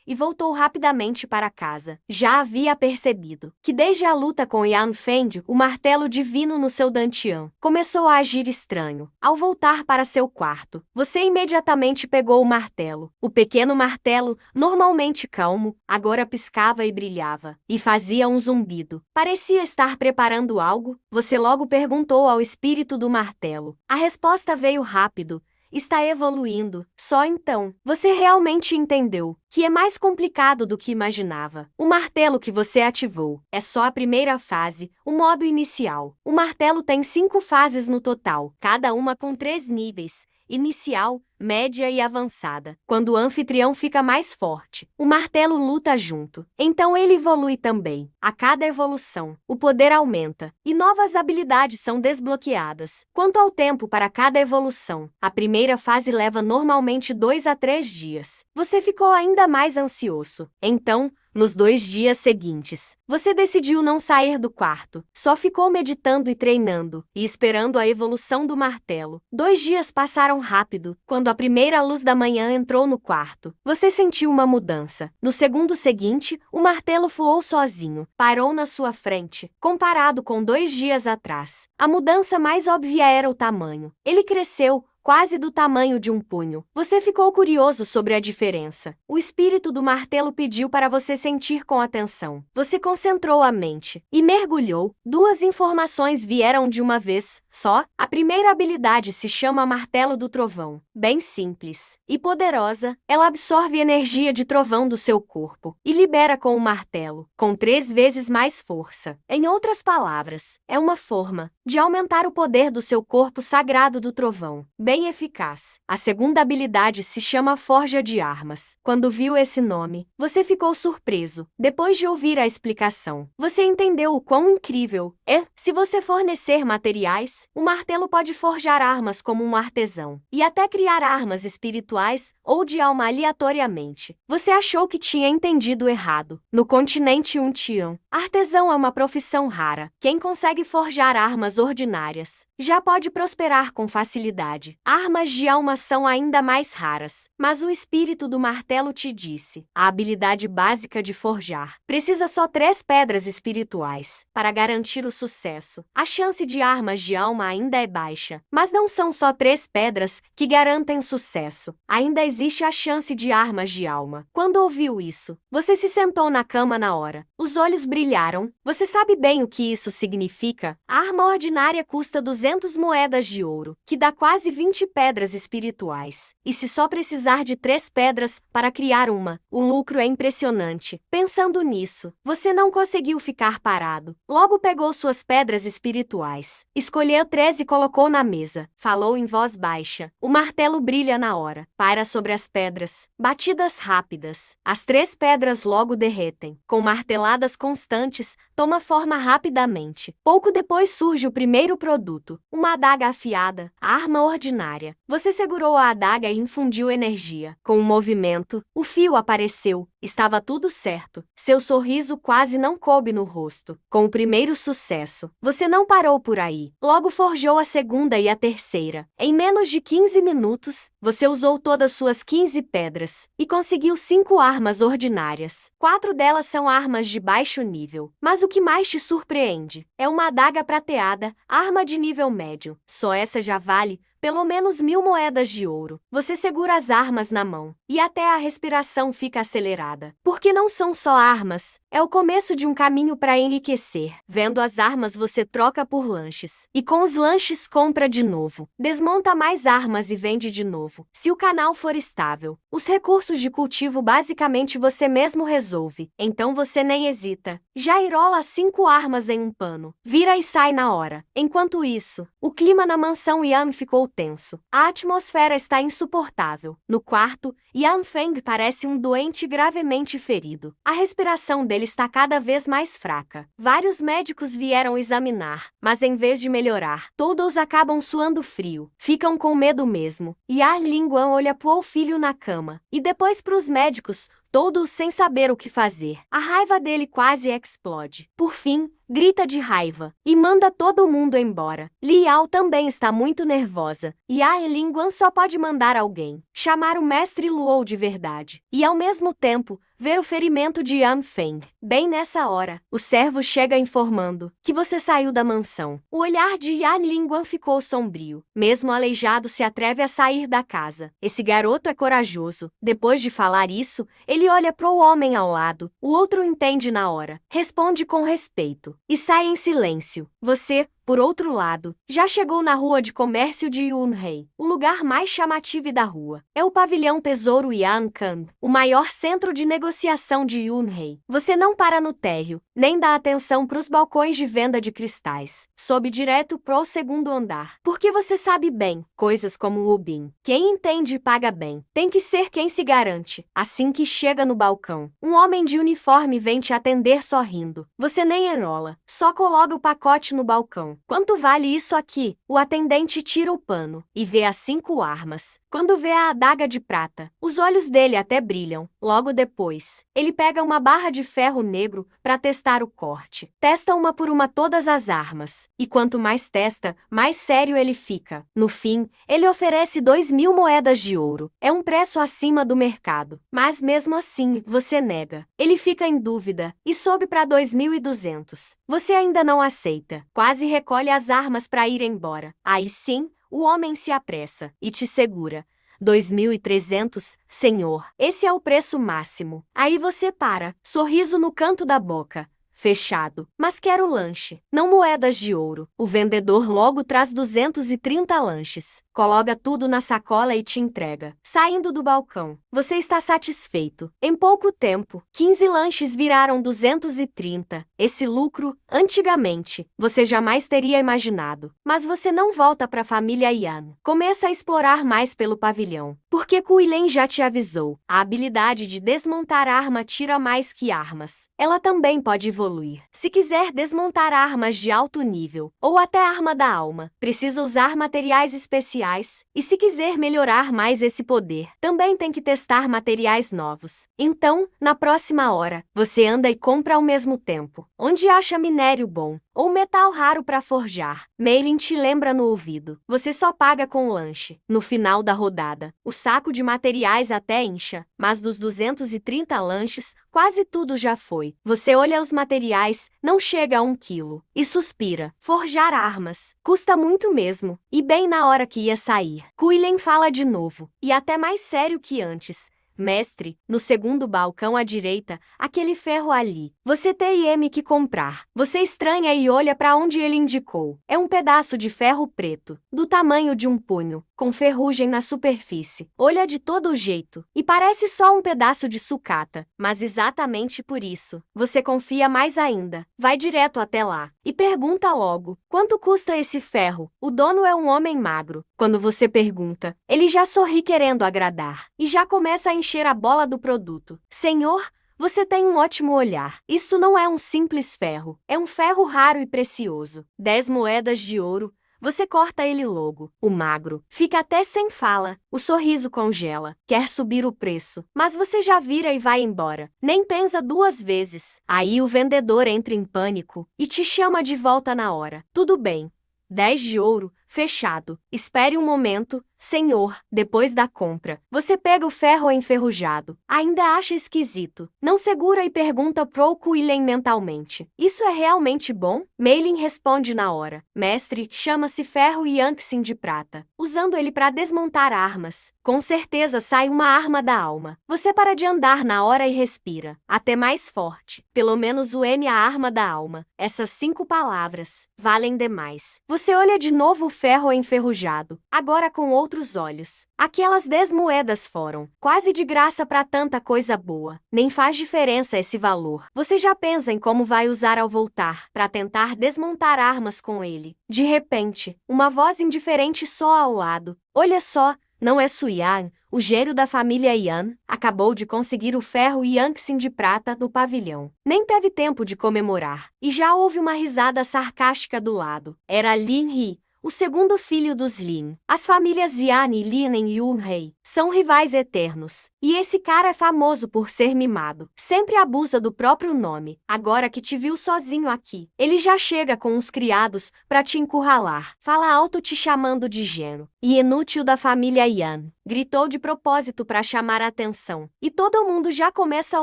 e voltou rapidamente para casa. Já havia percebido que desde a luta com Yan Feng, o martelo divino no seu Dantian começou a agir estranho. Ao voltar para seu quarto, você imediatamente pegou o martelo. O pequeno martelo, normalmente calmo, agora piscava e brilhava, e fazia um zumbido. Parecia estar preparando algo. Você logo perguntou ao espírito do martelo. A resposta veio rápido. está evoluindo. Só então, você realmente entendeu que é mais complicado do que imaginava. O martelo que você ativou é só a primeira fase, o modo inicial. O martelo tem 5 fases no total, cada uma com 3 níveis: inicial, média e avançada. Quando o anfitrião fica mais forte, o martelo luta junto. Então ele evolui também. A cada evolução, o poder aumenta e novas habilidades são desbloqueadas. Quanto ao tempo para cada evolução, a primeira fase leva normalmente 2 a 3 dias. Você ficou ainda mais ansioso. Então, nos 2 dias seguintes, você decidiu não sair do quarto. Só ficou meditando e treinando, e esperando a evolução do martelo. 2 dias passaram rápido. Quando a primeira luz da manhã entrou no quarto, você sentiu uma mudança. No segundo seguinte, o martelo voou sozinho. Parou na sua frente. Comparado com 2 dias atrás, a mudança mais óbvia era o tamanho. Ele cresceu, quase do tamanho de um punho. Você ficou curioso sobre a diferença. O espírito do martelo pediu para você sentir com atenção. Você concentrou a mente e mergulhou. 2 informações vieram de uma vez só. A primeira habilidade se chama Martelo do Trovão. Bem simples e poderosa, ela absorve energia de trovão do seu corpo e libera com o martelo, com 3 vezes mais força. Em outras palavras, é uma forma de aumentar o poder do seu corpo sagrado do trovão. Bem eficaz. A segunda habilidade se chama Forja de Armas. Quando viu esse nome, você ficou surpreso. Depois de ouvir a explicação, você entendeu o quão incrível é. Se você fornecer materiais, o martelo pode forjar armas como um artesão, e até criar armas espirituais ou de alma aleatoriamente. Você achou que tinha entendido errado. No continente Untian, artesão é uma profissão rara. Quem consegue forjar armas ordinárias já pode prosperar com facilidade. Armas de alma são ainda mais raras, mas o espírito do martelo te disse: a habilidade básica de forjar precisa só 3 pedras espirituais para garantir o sucesso. A chance de armas de alma ainda é baixa, mas não são só 3 pedras que garantem sucesso. Ainda existe a chance de armas de alma. Quando ouviu isso, você se sentou na cama na hora. Os olhos brilharam. Você sabe bem o que isso significa? A arma ordinária custa 200 moedas de ouro, que dá quase 20 pedras espirituais. E se só precisar de 3 pedras para criar uma, o lucro é impressionante. Pensando nisso, você não conseguiu ficar parado. Logo pegou suas pedras espirituais, escolheu 3 e colocou na mesa. Falou em voz baixa. O martelo brilha na hora. Paira sobre as pedras. Batidas rápidas. As 3 pedras logo derretem. Com marteladas constantes, toma forma rapidamente. Pouco depois surge o primeiro produto. Uma adaga afiada. A arma ordinária. Você segurou a adaga e infundiu energia. Com um movimento, o fio apareceu. Estava tudo certo. Seu sorriso quase não coube no rosto. Com o primeiro sucesso, você não parou por aí. Logo forjou a segunda e a terceira. Em menos de 15 minutos, você usou todas suas 15 pedras e conseguiu 5 armas ordinárias. 4 delas são armas de baixo nível. Mas o que mais te surpreende é uma adaga prateada, arma de nível médio. Só essa já vale pelo menos 1000 moedas de ouro. Você segura as armas na mão e até a respiração fica acelerada. Porque não são só armas, é o começo de um caminho para enriquecer. Vendo as armas, você troca por lanches. E com os lanches compra de novo. Desmonta mais armas e vende de novo. Se o canal for estável, os recursos de cultivo basicamente você mesmo resolve. Então você nem hesita. Já enrola 5 armas em um pano. Vira e sai na hora. Enquanto isso, o clima na mansão Yan ficou tenso. A atmosfera está insuportável. No quarto, Yan Feng parece um doente gravemente ferido. A respiração dele está cada vez mais fraca. Vários médicos vieram examinar, mas em vez de melhorar, todos acabam suando frio. Ficam com medo mesmo. Yan Lingguan olha para o filho na cama e depois para os médicos, todos sem saber o que fazer. A raiva dele quase explode. Por fim, grita de raiva e manda todo mundo embora. Liao também está muito nervosa. Yan Lingguan só pode mandar alguém chamar o mestre Luo de verdade e, ao mesmo tempo, ver o ferimento de Yan Feng. Bem nessa hora, o servo chega informando que você saiu da mansão. O olhar de Yan Lingguan ficou sombrio. Mesmo aleijado, se atreve a sair da casa. Esse garoto é corajoso. Depois de falar isso, ele olha para o homem ao lado. O outro entende na hora. Responde com respeito e sai em silêncio. Você, por outro lado, já chegou na rua de comércio de Yunhei. O lugar mais chamativo da rua é o pavilhão Tesouro Yankan, o maior centro de negociação de Yunhei. Você não para no térreo, nem dá atenção para os balcões de venda de cristais. Sobe direto pro segundo andar. Porque você sabe bem, coisas como o BIM. Quem entende e paga bem, tem que ser quem se garante. Assim que chega no balcão, um homem de uniforme vem te atender sorrindo. Você nem enrola, só coloca o pacote no balcão. Quanto vale isso aqui? O atendente tira o pano e vê as 5 armas. Quando vê a adaga de prata, os olhos dele até brilham. Logo depois, ele pega uma barra de ferro negro para testar o corte. Testa uma por uma todas as armas. E quanto mais testa, mais sério ele fica. No fim, ele oferece 2.000 moedas de ouro. É um preço acima do mercado. Mas mesmo assim, você nega. Ele fica em dúvida e sobe para 2.200. Você ainda não aceita. Quase recolhe as armas para ir embora. Aí sim, o homem se apressa e te segura. 2.300, senhor. Esse é o preço máximo. Aí você para, sorriso no canto da boca. Fechado. Mas quero lanche, não moedas de ouro. O vendedor logo traz 230 lanches. Coloca tudo na sacola e te entrega. Saindo do balcão, você está satisfeito. Em pouco tempo, 15 lanches viraram 230. Esse lucro, antigamente, você jamais teria imaginado. Mas você não volta para a família Yan. Começa a explorar mais pelo pavilhão. Porque Kuilen já te avisou. A habilidade de desmontar arma tira mais que armas. Ela também pode evoluir. Se quiser desmontar armas de alto nível, ou até arma da alma, precisa usar materiais especiais. E se quiser melhorar mais esse poder, também tem que testar materiais novos. Então, na próxima hora, você anda e compra ao mesmo tempo. Onde acha minério bom ou metal raro para forjar, Meilin te lembra no ouvido. Você só paga com o lanche. No final da rodada, o saco de materiais até incha, mas dos 230 lanches, quase tudo já foi. Você olha os materiais, não chega a 1 quilo. E suspira. Forjar armas. Custa muito mesmo. E bem na hora que ia sair. Kuilen fala de novo. E até mais sério que antes. Mestre, no segundo balcão à direita, aquele ferro ali. Você tem que comprar. Você estranha e olha para onde ele indicou. É um pedaço de ferro preto, do tamanho de um punho, com ferrugem na superfície. Olha de todo jeito. E parece só um pedaço de sucata. Mas exatamente por isso, você confia mais ainda. Vai direto até lá. E pergunta logo, quanto custa esse ferro? O dono é um homem magro. Quando você pergunta, ele já sorri querendo agradar. E já começa a encher a bola do produto. Senhor, você tem um ótimo olhar. Isso não é um simples ferro. É um ferro raro e precioso. 10 moedas de ouro. Você corta ele logo. O magro fica até sem fala. O sorriso congela. Quer subir o preço. Mas você já vira e vai embora. Nem pensa 2 vezes. Aí o vendedor entra em pânico e te chama de volta na hora. Tudo bem. 10 de ouro, fechado. Espere um momento, senhor. Depois da compra, você pega o ferro enferrujado. Ainda acha esquisito. Não segura e pergunta pro Kuilen mentalmente. Isso é realmente bom? Meilin responde na hora. Mestre, chama-se ferro Yangxin de prata. Usando ele para desmontar armas. Com certeza sai uma arma da alma. Você para de andar na hora e respira. Até mais forte. Pelo menos o M a arma da alma. Essas 5 palavras valem demais. Você olha de novo o ferro enferrujado. Agora com outros olhos. Aquelas 10 moedas foram quase de graça para tanta coisa boa. Nem faz diferença esse valor. Você já pensa em como vai usar ao voltar para tentar desmontar armas com ele. De repente, uma voz indiferente soa ao lado. Olha só, não é Suyan, o gênio da família Yan, acabou de conseguir o ferro Yangxin de prata no pavilhão. Nem teve tempo de comemorar. E já houve uma risada sarcástica do lado. Era Lin He, o segundo filho dos Lin. As famílias Yan e Lin em Yunhei são rivais eternos. E esse cara é famoso por ser mimado. Sempre abusa do próprio nome. Agora que te viu sozinho aqui, ele já chega com uns criados pra te encurralar. Fala alto te chamando de gênio. E inútil da família Yan. gritou de propósito para chamar a atenção. E todo mundo já começa a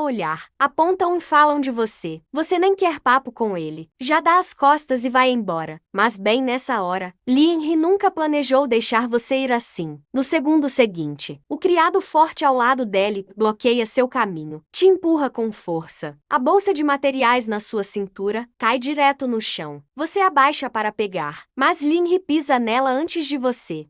olhar, apontam e falam de você. Você nem quer papo com ele, já dá as costas e vai embora. Mas bem nessa hora, Lianhe nunca planejou deixar você ir assim. No segundo seguinte, o criado forte ao lado dele bloqueia seu caminho, te empurra com força. A bolsa de materiais na sua cintura cai direto no chão. Você abaixa para pegar, mas Lianhe pisa nela antes de você.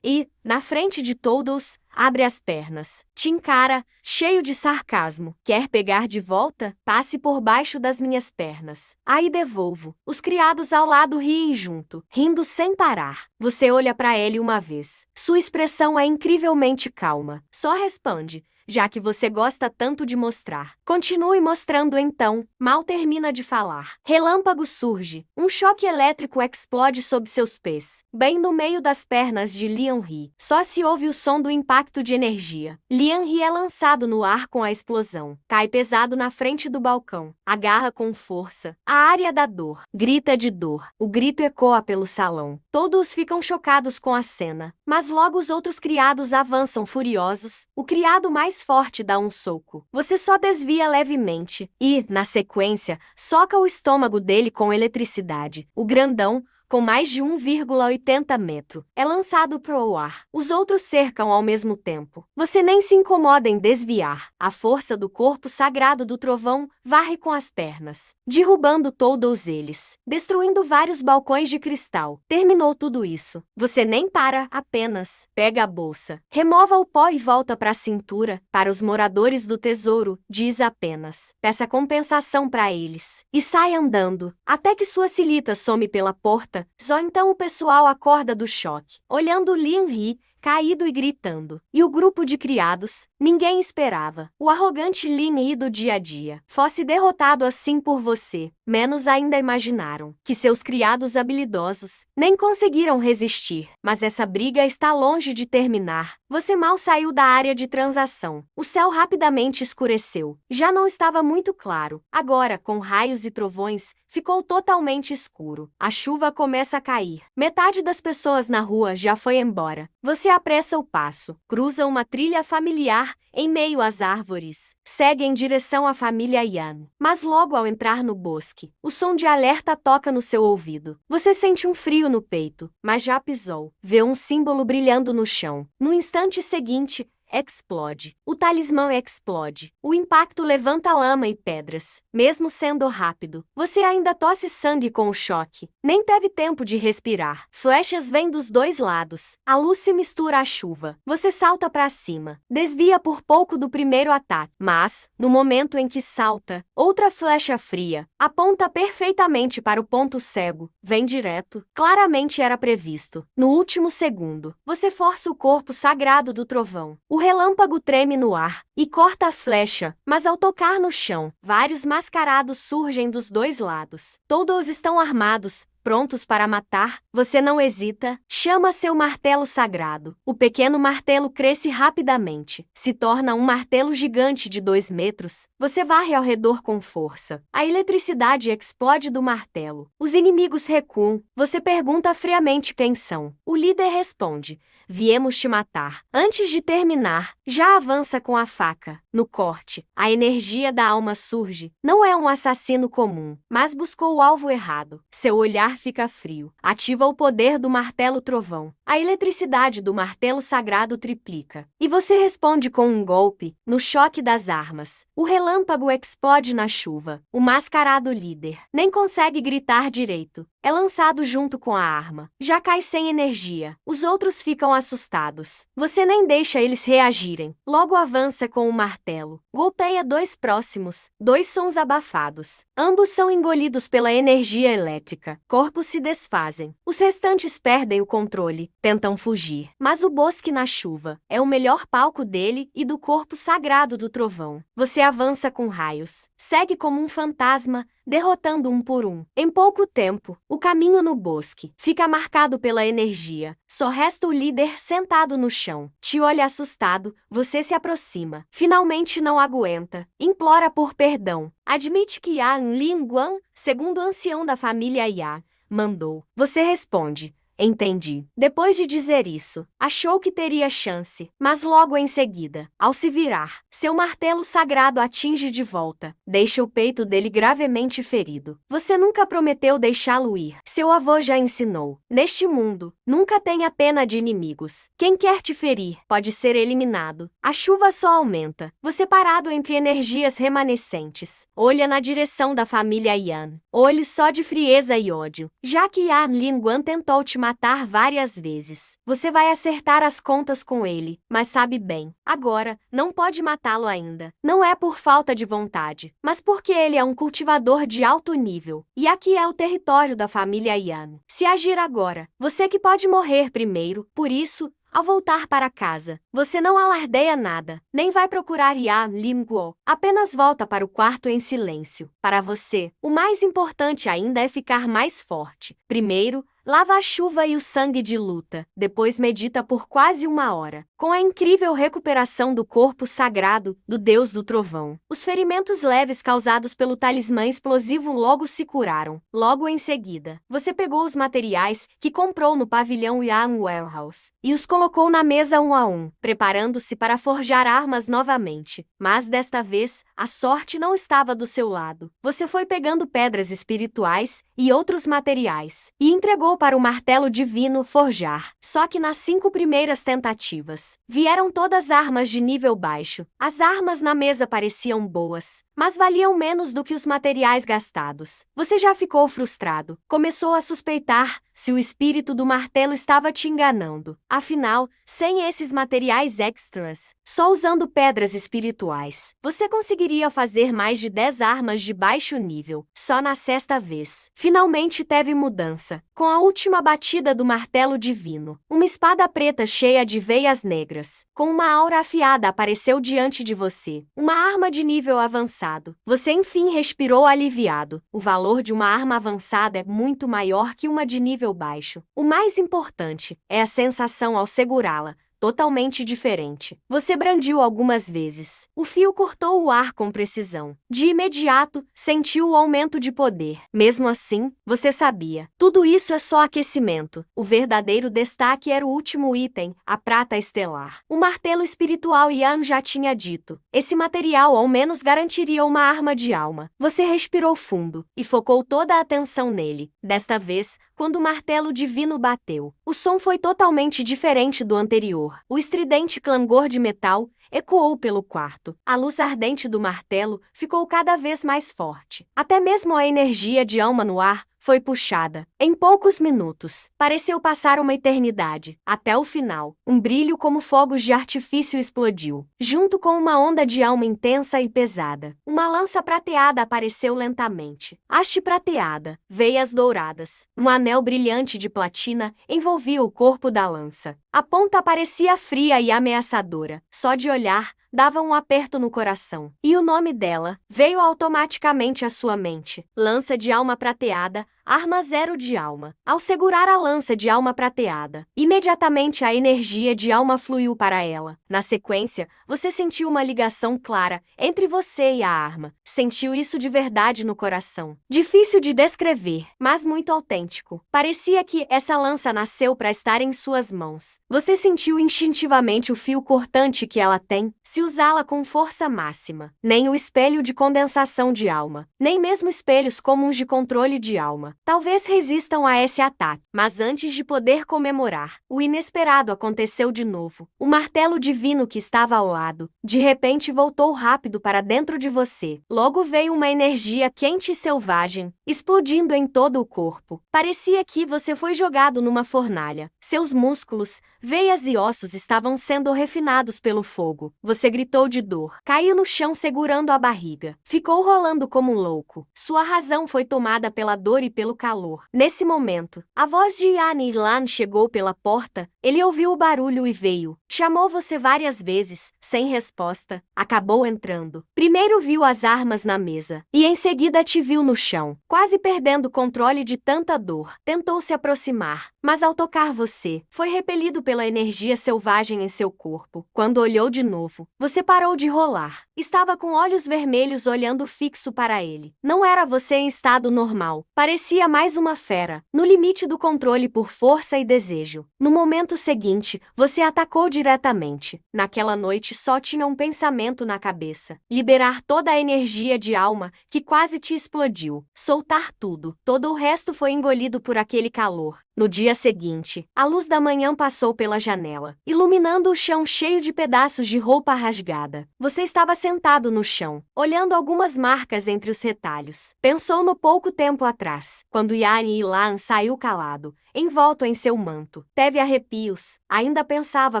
E, na frente de todos, abre as pernas. Te encara, cheio de sarcasmo. Quer pegar de volta? Passe por baixo das minhas pernas. Aí devolvo. Os criados ao lado riem junto, rindo sem parar. Você olha para ele uma vez. Sua expressão é incrivelmente calma. Só responde, já que você gosta tanto de mostrar. Continue mostrando então. Mal termina de falar. Relâmpago surge. Um choque elétrico explode sob seus pés, bem no meio das pernas de Lianhe. Só se ouve o som do impacto de energia. Lianhe é lançado no ar com a explosão. Cai pesado na frente do balcão. Agarra com força. A área da dor. Grita de dor. O grito ecoa pelo salão. Todos ficam chocados com a cena. Mas logo os outros criados avançam furiosos. O criado mais forte dá um soco. Você só desvia levemente e, na sequência, soca o estômago dele com eletricidade. O grandão, com mais de 1,80 metro, é lançado pro ar. Os outros cercam ao mesmo tempo. Você nem se incomoda em desviar. A força do corpo sagrado do trovão varre com as pernas, derrubando todos eles, destruindo vários balcões de cristal. Terminou tudo isso. Você nem para, apenas pega a bolsa, remova o pó e volta para a cintura. Para os moradores do tesouro, diz apenas: peça compensação para eles. E sai andando, até que sua silita some pela porta. Só então o pessoal acorda do choque, olhando Lianhe, caído e gritando. E o grupo de criados? Ninguém esperava. O arrogante Lianhe do dia a dia fosse derrotado assim por você. Menos ainda imaginaram que seus criados habilidosos nem conseguiram resistir. Mas essa briga está longe de terminar. Você mal saiu da área de transação. O céu rapidamente escureceu. Já não estava muito claro. Agora, com raios e trovões, ficou totalmente escuro. A chuva começa a cair. Metade das pessoas na rua já foi embora. Você apressa o passo, cruza uma trilha familiar em meio às árvores, segue em direção à família Yan. Mas logo ao entrar no bosque, o som de alerta toca no seu ouvido. Você sente um frio no peito, mas já pisou. Vê um símbolo brilhando no chão. No instante seguinte, explode. O talismã explode. O impacto levanta lama e pedras. Mesmo sendo rápido, você ainda tosse sangue com o choque. Nem teve tempo de respirar. Flechas vêm dos dois lados. A luz se mistura à chuva. Você salta para cima. Desvia por pouco do primeiro ataque. Mas, no momento em que salta, outra flecha fria aponta perfeitamente para o ponto cego. Vem direto. Claramente era previsto. No último segundo, você força o corpo sagrado do trovão. O relâmpago treme no ar e corta a flecha, mas ao tocar no chão, vários mascarados surgem dos dois lados. Todos estão armados, prontos para matar. Você não hesita, chama seu martelo sagrado. O pequeno martelo cresce rapidamente, se torna um martelo gigante de 2 metros. Você varre ao redor com força. A eletricidade explode do martelo. Os inimigos recuam. Você pergunta friamente quem são. O líder responde: viemos te matar. Antes de terminar, já avança com a faca. No corte, a energia da alma surge. Não é um assassino comum, mas buscou o alvo errado. Seu olhar fica frio. Ativa o poder do martelo trovão. A eletricidade do martelo sagrado triplica. E você responde com um golpe. No choque das armas, o relâmpago explode na chuva. O mascarado líder nem consegue gritar direito. É lançado junto com a arma. Já cai sem energia. Os outros ficam assustados. Você nem deixa eles reagirem. Logo avança com o martelo. Golpeia dois próximos. 2 sons abafados. Ambos são engolidos pela energia elétrica. Corpos se desfazem. Os restantes perdem o controle. Tentam fugir. Mas o bosque na chuva é o melhor palco dele e do corpo sagrado do trovão. Você avança com raios. Segue como um fantasma, derrotando um por um. Em pouco tempo, o caminho no bosque fica marcado pela energia. Só resta o líder sentado no chão. Te olha assustado, você se aproxima. Finalmente não aguenta. Implora por perdão. Admite que Yan Linguan, segundo ancião da família Ya, mandou. Você responde: Entendi. Depois de dizer isso, achou que teria chance, mas logo em seguida, ao se virar, seu martelo sagrado atinge de volta, deixa o peito dele gravemente ferido. Você nunca prometeu deixá-lo ir. Seu avô já ensinou. Neste mundo, nunca tenha pena de inimigos. Quem quer te ferir pode ser eliminado. A chuva só aumenta. Você parado entre energias remanescentes. Olha na direção da família Yan. Olhos só de frieza e ódio. Já que Yan Linguan tentou te matar várias vezes, você vai acertar as contas com ele, mas sabe bem. Agora, não pode matá-lo ainda. Não é por falta de vontade, mas porque ele é um cultivador de alto nível. E aqui é o território da família Yan. Se agir agora, você que pode morrer primeiro. Por isso, ao voltar para casa, você não alardeia nada, nem vai procurar Yan Linguo. Apenas volta para o quarto em silêncio. Para você, o mais importante ainda é ficar mais forte. Primeiro, lava a chuva e o sangue de luta. Depois medita por quase 1 hora, com a incrível recuperação do corpo sagrado do Deus do Trovão. Os ferimentos leves causados pelo talismã explosivo logo se curaram. Logo em seguida, você pegou os materiais que comprou no pavilhão Yan Warehouse e os colocou na mesa 1 a 1, preparando-se para forjar armas novamente. Mas desta vez, a sorte não estava do seu lado. Você foi pegando pedras espirituais e outros materiais e entregou para o martelo divino forjar. Só que nas 5 primeiras tentativas, vieram todas armas de nível baixo. As armas na mesa pareciam boas, mas valiam menos do que os materiais gastados. Você já ficou frustrado. Começou a suspeitar se o espírito do martelo estava te enganando. Afinal, sem esses materiais extras, só usando pedras espirituais, você conseguiria fazer mais de 10 armas de baixo nível. Só na 6ª vez, finalmente teve mudança. Com a última batida do martelo divino, uma espada preta cheia de veias negras, com uma aura afiada apareceu diante de você. Uma arma de nível avançado. Você enfim respirou aliviado. O valor de uma arma avançada é muito maior que uma de nível baixo. O mais importante é a sensação ao segurá-la. Totalmente diferente. Você brandiu algumas vezes. O fio cortou o ar com precisão. De imediato, sentiu o aumento de poder. Mesmo assim, você sabia. Tudo isso é só aquecimento. O verdadeiro destaque era o último item, a prata estelar. O martelo espiritual Yan já tinha dito. Esse material ao menos garantiria uma arma de alma. Você respirou fundo e focou toda a atenção nele. Desta vez, quando o martelo divino bateu, o som foi totalmente diferente do anterior. O estridente clangor de metal ecoou pelo quarto. A luz ardente do martelo ficou cada vez mais forte. Até mesmo a energia de alma no ar foi puxada. Em poucos minutos, pareceu passar uma eternidade. Até o final, um brilho como fogos de artifício explodiu. Junto com uma onda de alma intensa e pesada, uma lança prateada apareceu lentamente. Haste prateada, veias douradas, um anel brilhante de platina envolvia o corpo da lança. A ponta parecia fria e ameaçadora. Só de olhar, dava um aperto no coração. E o nome dela veio automaticamente à sua mente. Lança de alma prateada, arma 0 de alma. Ao segurar a lança de alma prateada, imediatamente a energia de alma fluiu para ela. Na sequência, você sentiu uma ligação clara entre você e a arma. Sentiu isso de verdade no coração. Difícil de descrever, mas muito autêntico. Parecia que essa lança nasceu para estar em suas mãos. Você sentiu instintivamente o fio cortante que ela tem, se usá-la com força máxima. Nem o espelho de condensação de alma, nem mesmo espelhos comuns de controle de alma, talvez resistam a esse ataque. Mas antes de poder comemorar, o inesperado aconteceu de novo. O martelo divino que estava ao lado, de repente voltou rápido para dentro de você. Logo veio uma energia quente e selvagem, explodindo em todo o corpo. Parecia que você foi jogado numa fornalha. Seus músculos, veias e ossos estavam sendo refinados pelo fogo. Você gritou de dor. Caiu no chão segurando a barriga. Ficou rolando como um louco. Sua razão foi tomada pela dor e pelo calor. Nesse momento, a voz de Yan Ilan chegou pela porta. Ele ouviu o barulho e veio. Chamou você várias vezes, sem resposta. Acabou entrando. Primeiro viu as armas na mesa, e em seguida te viu no chão, quase perdendo o controle de tanta dor. Tentou se aproximar, mas ao tocar você, foi repelido pela energia selvagem em seu corpo. Quando olhou de novo, você parou de rolar. Estava com olhos vermelhos olhando fixo para ele. Não era você em estado normal. Parecia parecia mais uma fera, no limite do controle por força e desejo. No momento seguinte, você atacou diretamente. Naquela noite só tinha um pensamento na cabeça: liberar toda a energia de alma que quase te explodiu. Soltar tudo. Todo o resto foi engolido por aquele calor. No dia seguinte, a luz da manhã passou pela janela, iluminando o chão cheio de pedaços de roupa rasgada. Você estava sentado no chão, olhando algumas marcas entre os retalhos. Pensou no pouco tempo atrás, quando Yani Ilan saiu calado, envolto em seu manto. Teve arrepios. Ainda pensava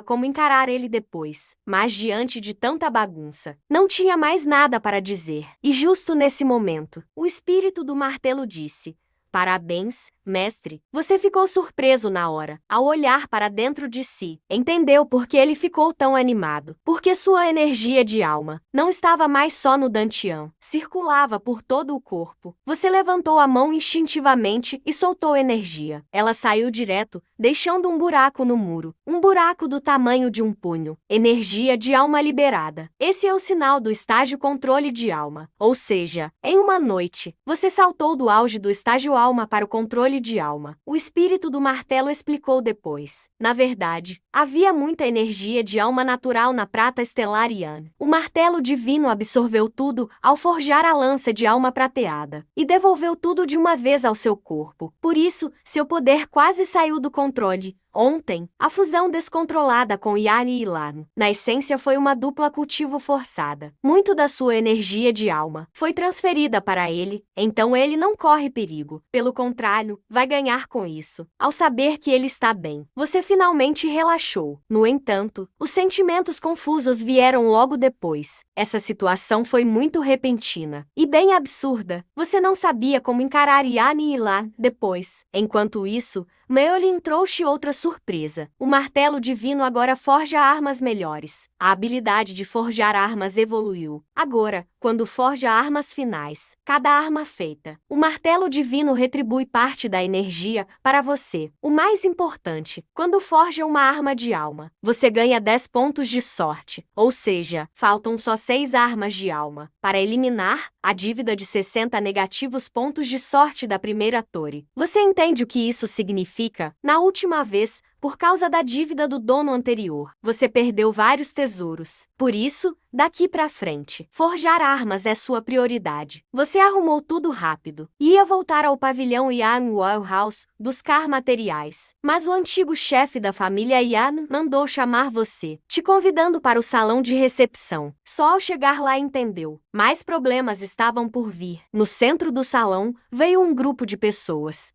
como encarar ele depois, mas diante de tanta bagunça, não tinha mais nada para dizer. E justo nesse momento, o espírito do martelo disse: "Parabéns, mestre." Você ficou surpreso na hora, ao olhar para dentro de si. Entendeu por que ele ficou tão animado. Porque sua energia de alma não estava mais só no Dantian, circulava por todo o corpo. Você levantou a mão instintivamente e soltou energia. Ela saiu direto, deixando um buraco no muro. Um buraco do tamanho de um punho. Energia de alma liberada. Esse é o sinal do estágio controle de alma. Ou seja, em uma noite, você saltou do auge do estágio alma para o controle de alma. O espírito do martelo explicou depois. Na verdade, havia muita energia de alma natural na prata estelar Yan. O martelo divino absorveu tudo ao forjar a lança de alma prateada e devolveu tudo de uma vez ao seu corpo. Por isso, seu poder quase saiu do controle. Ontem, a fusão descontrolada com Yani e Ilan, na essência, foi uma dupla cultivo forçada. Muito da sua energia de alma foi transferida para ele, então ele não corre perigo. Pelo contrário, vai ganhar com isso. Ao saber que ele está bem, você finalmente relaxou. No entanto, os sentimentos confusos vieram logo depois. Essa situação foi muito repentina e bem absurda. Você não sabia como encarar Yani e Ilan depois. Enquanto isso, Meolin trouxe outra surpresa. O martelo divino agora forja armas melhores. A habilidade de forjar armas evoluiu. Agora, quando forja armas finais, cada arma feita, o martelo divino retribui parte da energia para você. O mais importante, quando forja uma arma de alma, você ganha 10 pontos de sorte. Ou seja, faltam só 6 armas de alma para eliminar a dívida de 60 negativos pontos de sorte da primeira torre. Você entende o que isso significa? Na última vez, por causa da dívida do dono anterior, você perdeu vários tesouros. Por isso, daqui pra frente, forjar armas é sua prioridade. Você arrumou tudo rápido. Ia voltar ao pavilhão Yan Warehouse buscar materiais. Mas o antigo chefe da família Yan mandou chamar você, te convidando para o salão de recepção. Só ao chegar lá entendeu. Mais problemas estavam por vir. No centro do salão, veio um grupo de pessoas.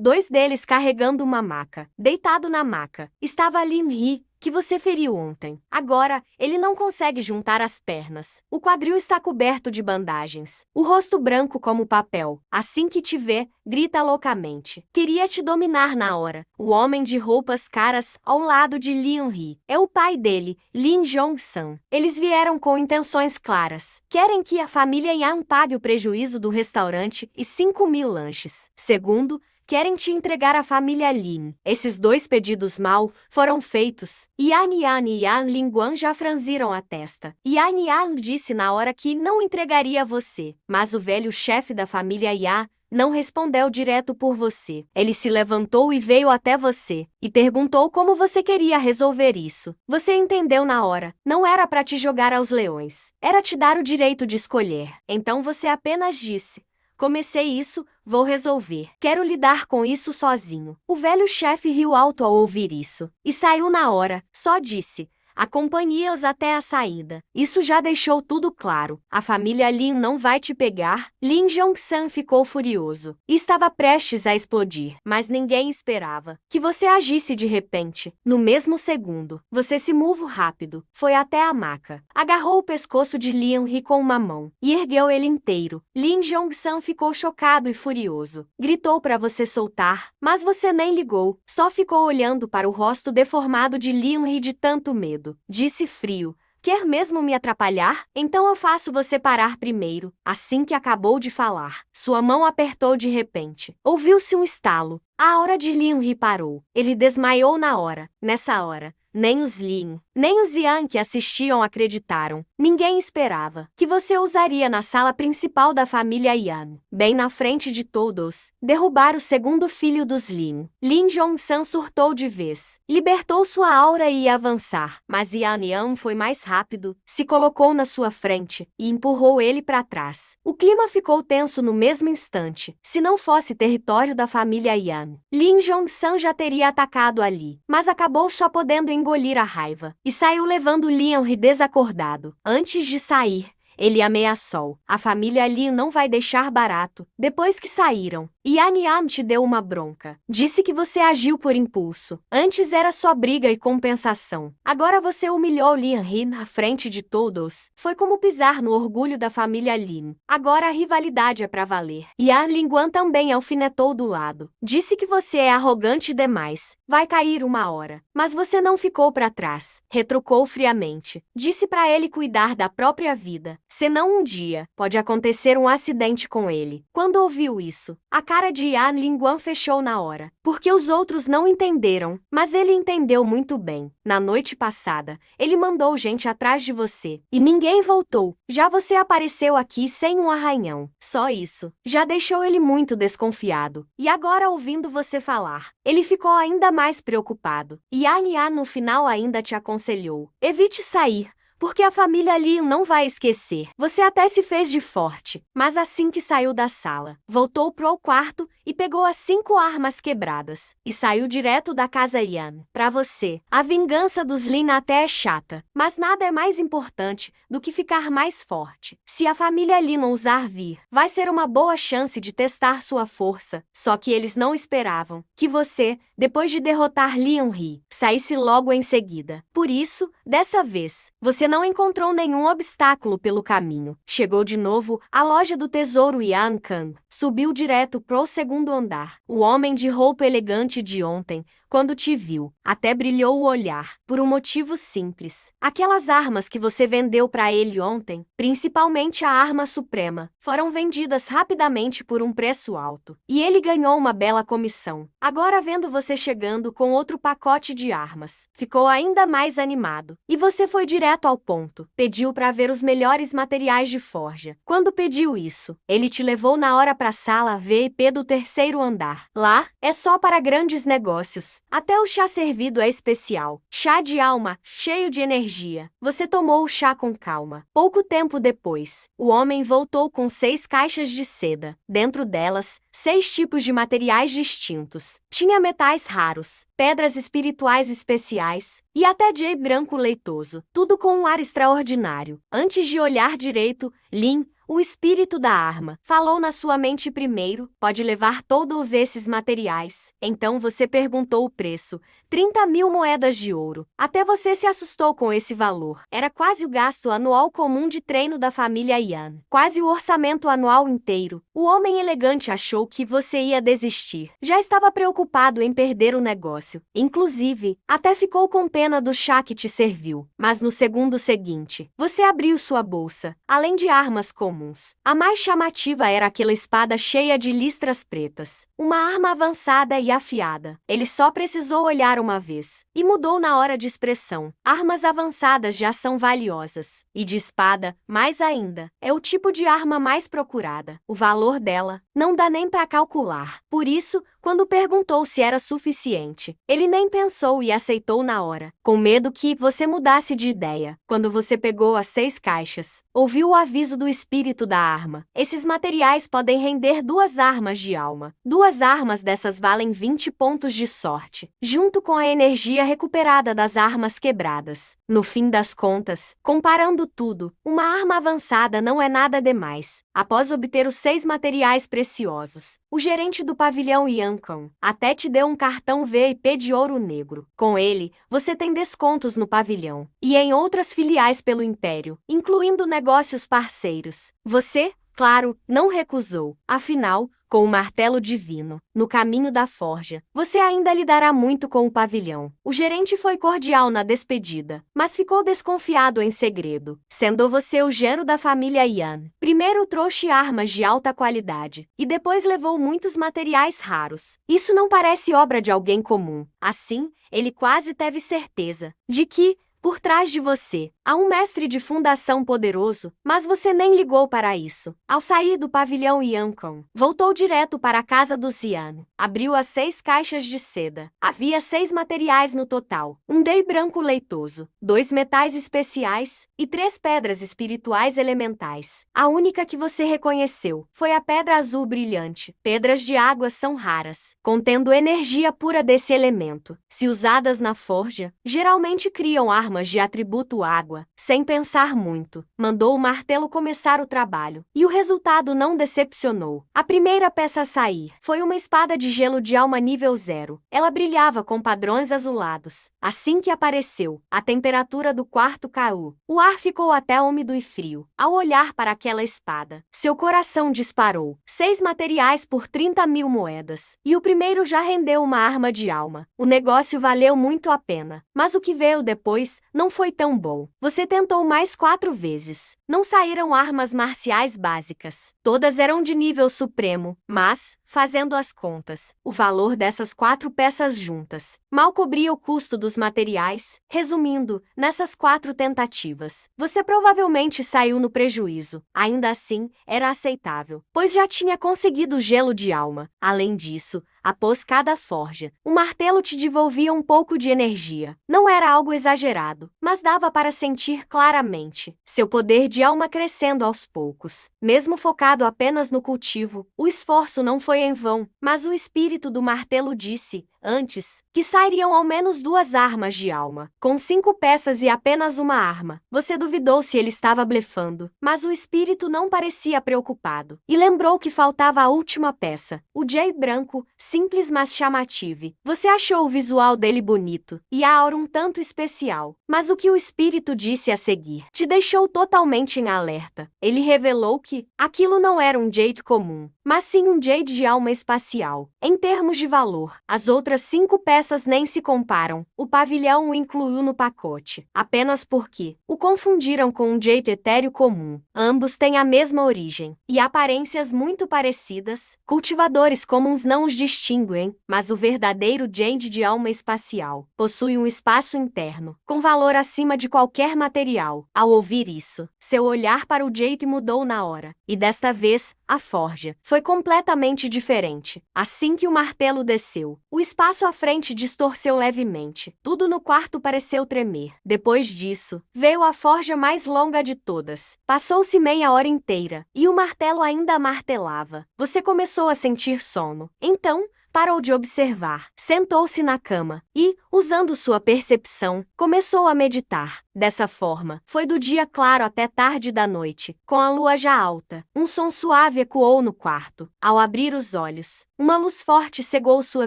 2 deles carregando uma maca. Deitado na maca, estava Lin Hee, que você feriu ontem. Agora, ele não consegue juntar as pernas. O quadril está coberto de bandagens. O rosto branco como papel. Assim que te vê, grita loucamente. Queria te dominar na hora. O homem de roupas caras, ao lado de Lin Hee, é o pai dele, Lin Jong-san. Eles vieram com intenções claras. Querem que a família Yan pague o prejuízo do restaurante e 5.000 lanches. Segundo, querem te entregar a família Lin. Esses 2 pedidos mal foram feitos. Yan Yan e Yan Linguan já franziram a testa. Yan Yan disse na hora que não entregaria você, mas o velho chefe da família Yan não respondeu direto por você. Ele se levantou e veio até você e perguntou como você queria resolver isso. Você entendeu na hora. Não era para te jogar aos leões. Era te dar o direito de escolher. Então você apenas disse: "Comecei isso, vou resolver. Quero lidar com isso sozinho." O velho chefe riu alto ao ouvir isso e saiu na hora. Só disse: "Acompanhe-os até a saída." Isso já deixou tudo claro. A família Lin não vai te pegar. Lin Jong-san ficou furioso e estava prestes a explodir, mas ninguém esperava que você agisse de repente. No mesmo segundo, você se moveu rápido, foi até a maca, agarrou o pescoço de Lin Hee com uma mão e ergueu ele inteiro. Lin Jong-san ficou chocado e furioso. Gritou para você soltar, mas você nem ligou, só ficou olhando para o rosto deformado de Lin Hee de tanto medo. Disse frio: "Quer mesmo me atrapalhar? Então eu faço você parar primeiro." Assim que acabou de falar, sua mão apertou de repente. Ouviu-se um estalo. A aura de Lian parou. Ele desmaiou na hora. Nessa hora, nem os Lin, nem os Yan que assistiam acreditaram. Ninguém esperava que você usaria na sala principal da família Yan, bem na frente de todos, derrubar o segundo filho dos Lin. Lin Jong-san surtou de vez, libertou sua aura e ia avançar, mas Yan foi mais rápido, se colocou na sua frente e empurrou ele para trás. O clima ficou tenso no mesmo instante. Se não fosse território da família Yan, Lin Jong-san já teria atacado ali, mas acabou só podendo engolir a raiva e saiu levando Lian desacordado. Antes de sair, ele ameaçou: a família Lin não vai deixar barato. Depois que saíram, Yan te deu uma bronca. Disse que você agiu por impulso. Antes era só briga e compensação. Agora você humilhou Lian na frente de todos. Foi como pisar no orgulho da família Lin. Agora a rivalidade é pra valer. Yan Linguan também alfinetou do lado. Disse que você é arrogante demais. Vai cair uma hora. Mas você não ficou pra trás. Retrucou friamente. Disse pra ele cuidar da própria vida. Senão um dia, pode acontecer um acidente com ele. Quando ouviu isso, a cara de Yan Linguan fechou na hora, porque os outros não entenderam, mas ele entendeu muito bem. Na noite passada, ele mandou gente atrás de você, e ninguém voltou. Já você apareceu aqui sem um arranhão. Só isso já deixou ele muito desconfiado. E agora, ouvindo você falar, ele ficou ainda mais preocupado. Yan no final ainda te aconselhou: evite sair, porque a família Lin não vai esquecer. Você até se fez de forte, mas assim que saiu da sala, voltou pro quarto e pegou as 5 armas quebradas e saiu direto da casa Yan. Pra você, a vingança dos Lin até é chata, mas nada é mais importante do que ficar mais forte. Se a família Lin ousar vir, vai ser uma boa chance de testar sua força. Só que eles não esperavam que você, depois de derrotar Lian He, saísse logo em seguida. Por isso, dessa vez, você não encontrou nenhum obstáculo pelo caminho. Chegou de novo à loja do tesouro Yan Kang. Subiu direto pro segundo andar. O homem de roupa elegante de ontem, quando te viu, até brilhou o olhar, por um motivo simples. Aquelas armas que você vendeu para ele ontem, principalmente a arma suprema, foram vendidas rapidamente por um preço alto. E ele ganhou uma bela comissão. Agora, vendo você chegando com outro pacote de armas, ficou ainda mais animado. E você foi direto ao ponto. Pediu para ver os melhores materiais de forja. Quando pediu isso, ele te levou na hora para a sala VIP do terceiro andar. Lá, é só para grandes negócios. Até o chá servido é especial. Chá de alma, cheio de energia. Você tomou o chá com calma. Pouco tempo depois, o homem voltou com 6 caixas de seda. Dentro delas, 6 tipos de materiais distintos. Tinha metais raros, pedras espirituais especiais e até jade branco leitoso. Tudo com um ar extraordinário. Antes de olhar direito, Lin, o espírito da arma, falou na sua mente primeiro: pode levar todos esses materiais. Então você perguntou o preço: 30.000 moedas de ouro. Até você se assustou com esse valor. Era quase o gasto anual comum de treino da família Yan. Quase o orçamento anual inteiro. O homem elegante achou que você ia desistir. Já estava preocupado em perder o negócio. Inclusive, até ficou com pena do chá que te serviu. Mas no segundo seguinte, você abriu sua bolsa. Além de armas comuns, a mais chamativa era aquela espada cheia de listras pretas. Uma arma avançada e afiada. Ele só precisou olhar uma vez e mudou na hora de expressão. Armas avançadas já são valiosas. E de espada, mais ainda. É o tipo de arma mais procurada. O valor dela não dá nem para calcular. Por isso, quando perguntou se era suficiente, ele nem pensou e aceitou na hora, com medo que você mudasse de ideia. Quando você pegou as 6 caixas, ouviu o aviso do espírito da arma. Esses materiais podem render 2 armas de alma. 2 armas dessas valem 20 pontos de sorte, junto com a energia recuperada das armas quebradas. No fim das contas, comparando tudo, uma arma avançada não é nada demais. Após obter os 6 materiais preciosos, o gerente do pavilhão Yankon até te deu um cartão VIP de ouro negro. Com ele, você tem descontos no pavilhão e em outras filiais pelo Império, incluindo negócios parceiros. Você, claro, não recusou. Afinal, com o martelo divino, no caminho da forja. Você ainda lidará muito com o pavilhão. O gerente foi cordial na despedida, mas ficou desconfiado em segredo. Sendo você o genro da família Yan, primeiro trouxe armas de alta qualidade, e depois levou muitos materiais raros. Isso não parece obra de alguém comum. Assim, ele quase teve certeza de que, por trás de você, há um mestre de fundação poderoso, mas você nem ligou para isso. Ao sair do pavilhão Yankon, voltou direto para a casa do Zian. Abriu as 6 caixas de seda. Havia 6 materiais no total. Um dei branco leitoso, 2 metais especiais e 3 pedras espirituais elementais. A única que você reconheceu foi a pedra azul brilhante. Pedras de água são raras, contendo energia pura desse elemento. Se usadas na forja, geralmente criam armas de atributo água. Sem pensar muito, mandou o martelo começar o trabalho, e o resultado não decepcionou. A primeira peça a sair foi uma espada de gelo de alma nível 0. Ela brilhava com padrões azulados. Assim que apareceu, a temperatura do quarto caiu. O ar ficou até úmido e frio. Ao olhar para aquela espada, seu coração disparou. 6 materiais por 30.000 moedas. E o primeiro já rendeu uma arma de alma. O negócio valeu muito a pena. Mas o que veio depois não foi tão bom. Você tentou mais 4 vezes. Não saíram armas marciais básicas. Todas eram de nível supremo, mas, fazendo as contas, o valor dessas 4 peças juntas mal cobria o custo dos materiais. Resumindo, nessas 4 tentativas, você provavelmente saiu no prejuízo. Ainda assim, era aceitável, pois já tinha conseguido o gelo de alma. Além disso, após cada forja, o martelo te devolvia um pouco de energia. Não era algo exagerado, mas dava para sentir claramente seu poder de alma crescendo aos poucos. Mesmo focado apenas no cultivo, o esforço não foi em vão, mas o espírito do martelo disse, antes, que sairiam ao menos 2 armas de alma. Com 5 peças e apenas uma arma, você duvidou se ele estava blefando, mas o espírito não parecia preocupado, e lembrou que faltava a última peça, o jade branco, simples mas chamativo. Você achou o visual dele bonito, e a aura um tanto especial, mas o que o espírito disse a seguir te deixou totalmente em alerta. Ele revelou que aquilo não era um jade comum, mas sim um jade de alma espacial. Em termos de valor, as outras 5 peças nem se comparam. O pavilhão o incluiu no pacote, apenas porque o confundiram com um jade etéreo comum. Ambos têm a mesma origem e aparências muito parecidas. Cultivadores comuns não os distinguem, mas o verdadeiro jade de alma espacial possui um espaço interno, com valor acima de qualquer material. Ao ouvir isso, seu olhar para o jade mudou na hora, e desta vez, a forja foi completamente diferente. Assim que o martelo desceu, o espaço à frente distorceu levemente. Tudo no quarto pareceu tremer. Depois disso, veio a forja mais longa de todas. Passou-se meia hora inteira, e o martelo ainda martelava. Você começou a sentir sono. Então, parou de observar, sentou-se na cama e, usando sua percepção, começou a meditar. Dessa forma, foi do dia claro até tarde da noite, com a lua já alta. Um som suave ecoou no quarto. Ao abrir os olhos, uma luz forte cegou sua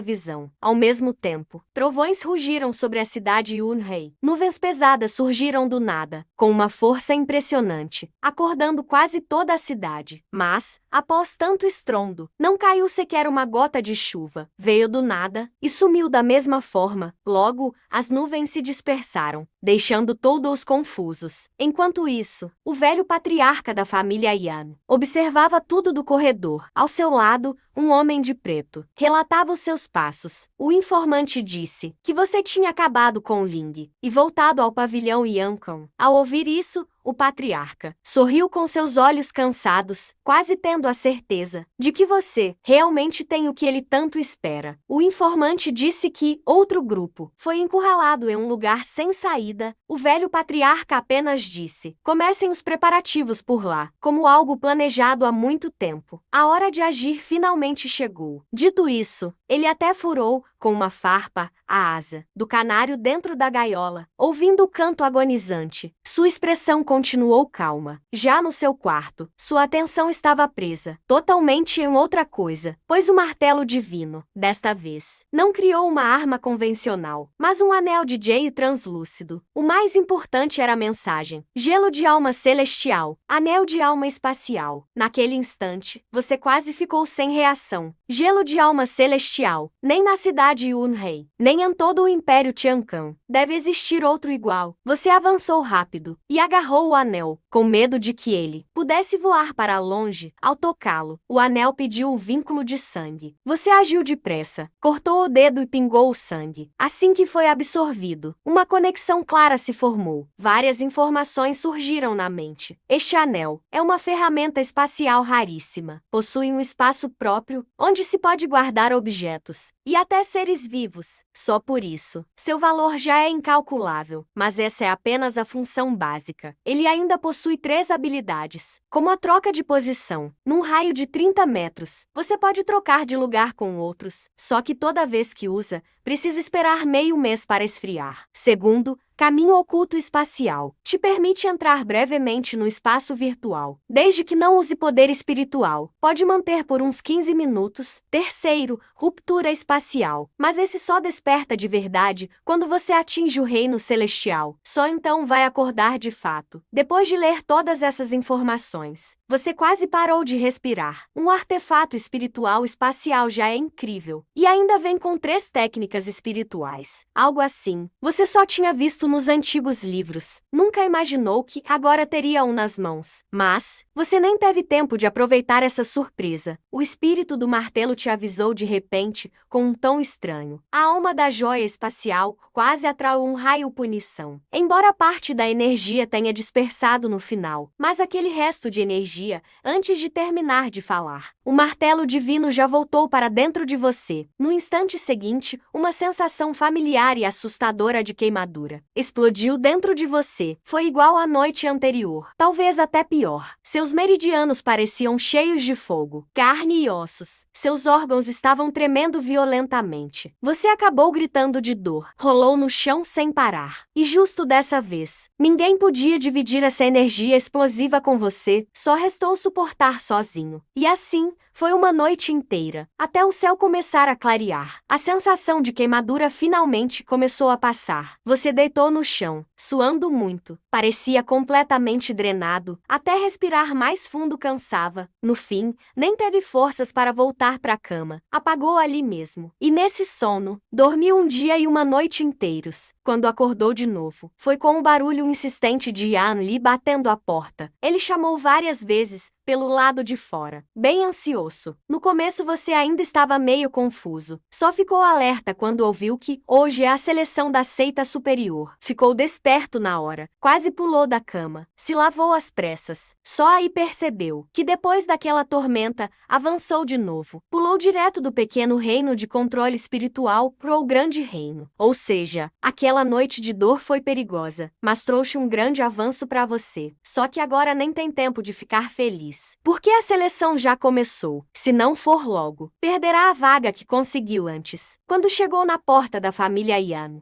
visão. Ao mesmo tempo, trovões rugiram sobre a cidade Yunhei. Nuvens pesadas surgiram do nada, com uma força impressionante, acordando quase toda a cidade. Mas, após tanto estrondo, não caiu sequer uma gota de chuva. Veio do nada e sumiu da mesma forma. Logo, as nuvens se dispersaram, deixando todos confusos. Enquanto isso, o velho patriarca da família Yan observava tudo do corredor. Ao seu lado, um homem de preto relatava os seus passos. O informante disse que você tinha acabado com Ling e voltado ao pavilhão Yankon. Ao ouvir isso, o patriarca sorriu com seus olhos cansados, quase tendo a certeza de que você realmente tem o que ele tanto espera. O informante disse que outro grupo foi encurralado em um lugar sem saída. O velho patriarca apenas disse: comecem os preparativos por lá, como algo planejado há muito tempo. A hora de agir finalmente chegou. Dito isso, ele até furou, com uma farpa, a asa, do canário dentro da gaiola, ouvindo o canto agonizante. Sua expressão continuou calma. Já no seu quarto, sua atenção estava presa, totalmente em outra coisa, pois o martelo divino, desta vez, não criou uma arma convencional, mas um anel de jade translúcido. O mais importante era a mensagem: gelo de alma celestial, anel de alma espacial. Naquele instante, você quase ficou sem reação. Gelo de alma celestial. Nem na cidade Yunhei, nem em todo o Império Tiancan, deve existir outro igual. Você avançou rápido e agarrou o anel, com medo de que ele pudesse voar para longe. Ao tocá-lo, o anel pediu o vínculo de sangue. Você agiu depressa, cortou o dedo e pingou o sangue. Assim que foi absorvido, uma conexão clara se formou. Várias informações surgiram na mente. Este anel é uma ferramenta espacial raríssima. Possui um espaço próprio, onde se pode guardar objetos, e até seres vivos. Só por isso, seu valor já é incalculável. Mas essa é apenas a função básica. Ele ainda possui 3 habilidades, como a troca de posição. Num raio de 30 metros, você pode trocar de lugar com outros, só que toda vez que usa, precisa esperar meio mês para esfriar. Segundo, caminho oculto espacial. Te permite entrar brevemente no espaço virtual, desde que não use poder espiritual. Pode manter por uns 15 minutos. Terceiro, ruptura espacial. Mas esse só desperta de verdade quando você atinge o reino celestial. Só então vai acordar de fato. Depois de ler todas essas informações, você quase parou de respirar. Um artefato espiritual espacial já é incrível. E ainda vem com 3 técnicas espirituais. Algo assim, você só tinha visto nos antigos livros. Nunca imaginou que agora teria um nas mãos. Mas, você nem teve tempo de aproveitar essa surpresa. O espírito do martelo te avisou de repente, com um tom estranho. A alma da joia espacial quase atraiu um raio punição. Embora parte da energia tenha dispersado no final, mas aquele resto de energia, antes de terminar de falar, o martelo divino já voltou para dentro de você. No instante seguinte, uma sensação familiar e assustadora de queimadura explodiu dentro de você. Foi igual à noite anterior, talvez até pior. Seus meridianos pareciam cheios de fogo, carne e ossos. Seus órgãos estavam tremendo violentamente. Você acabou gritando de dor. Rolou no chão sem parar. E justo dessa vez, ninguém podia dividir essa energia explosiva com você, só restou suportar sozinho. E assim, foi uma noite inteira, até o céu começar a clarear. A sensação de queimadura finalmente começou a passar. Você deitou no chão, suando muito. Parecia completamente drenado. Até respirar mais fundo cansava. No fim, nem teve forças para voltar para a cama. Apagou ali mesmo. E nesse sono, dormiu um dia e uma noite inteiros. Quando acordou de novo, foi com o barulho insistente de Yan Li batendo a porta. Ele chamou várias vezes, pelo lado de fora, bem ansioso. No começo você ainda estava meio confuso. Só ficou alerta quando ouviu que hoje é a seleção da seita superior. Ficou desperto na hora. Quase pulou da cama. Se lavou às pressas. Só aí percebeu que depois daquela tormenta, avançou de novo. Pulou direto do pequeno reino de controle espiritual pro grande reino. Ou seja, aquela noite de dor foi perigosa, mas trouxe um grande avanço para você. Só que agora nem tem tempo de ficar feliz. Porque a seleção já começou. Se não for logo, perderá a vaga que conseguiu antes. Quando chegou na porta da família Yan,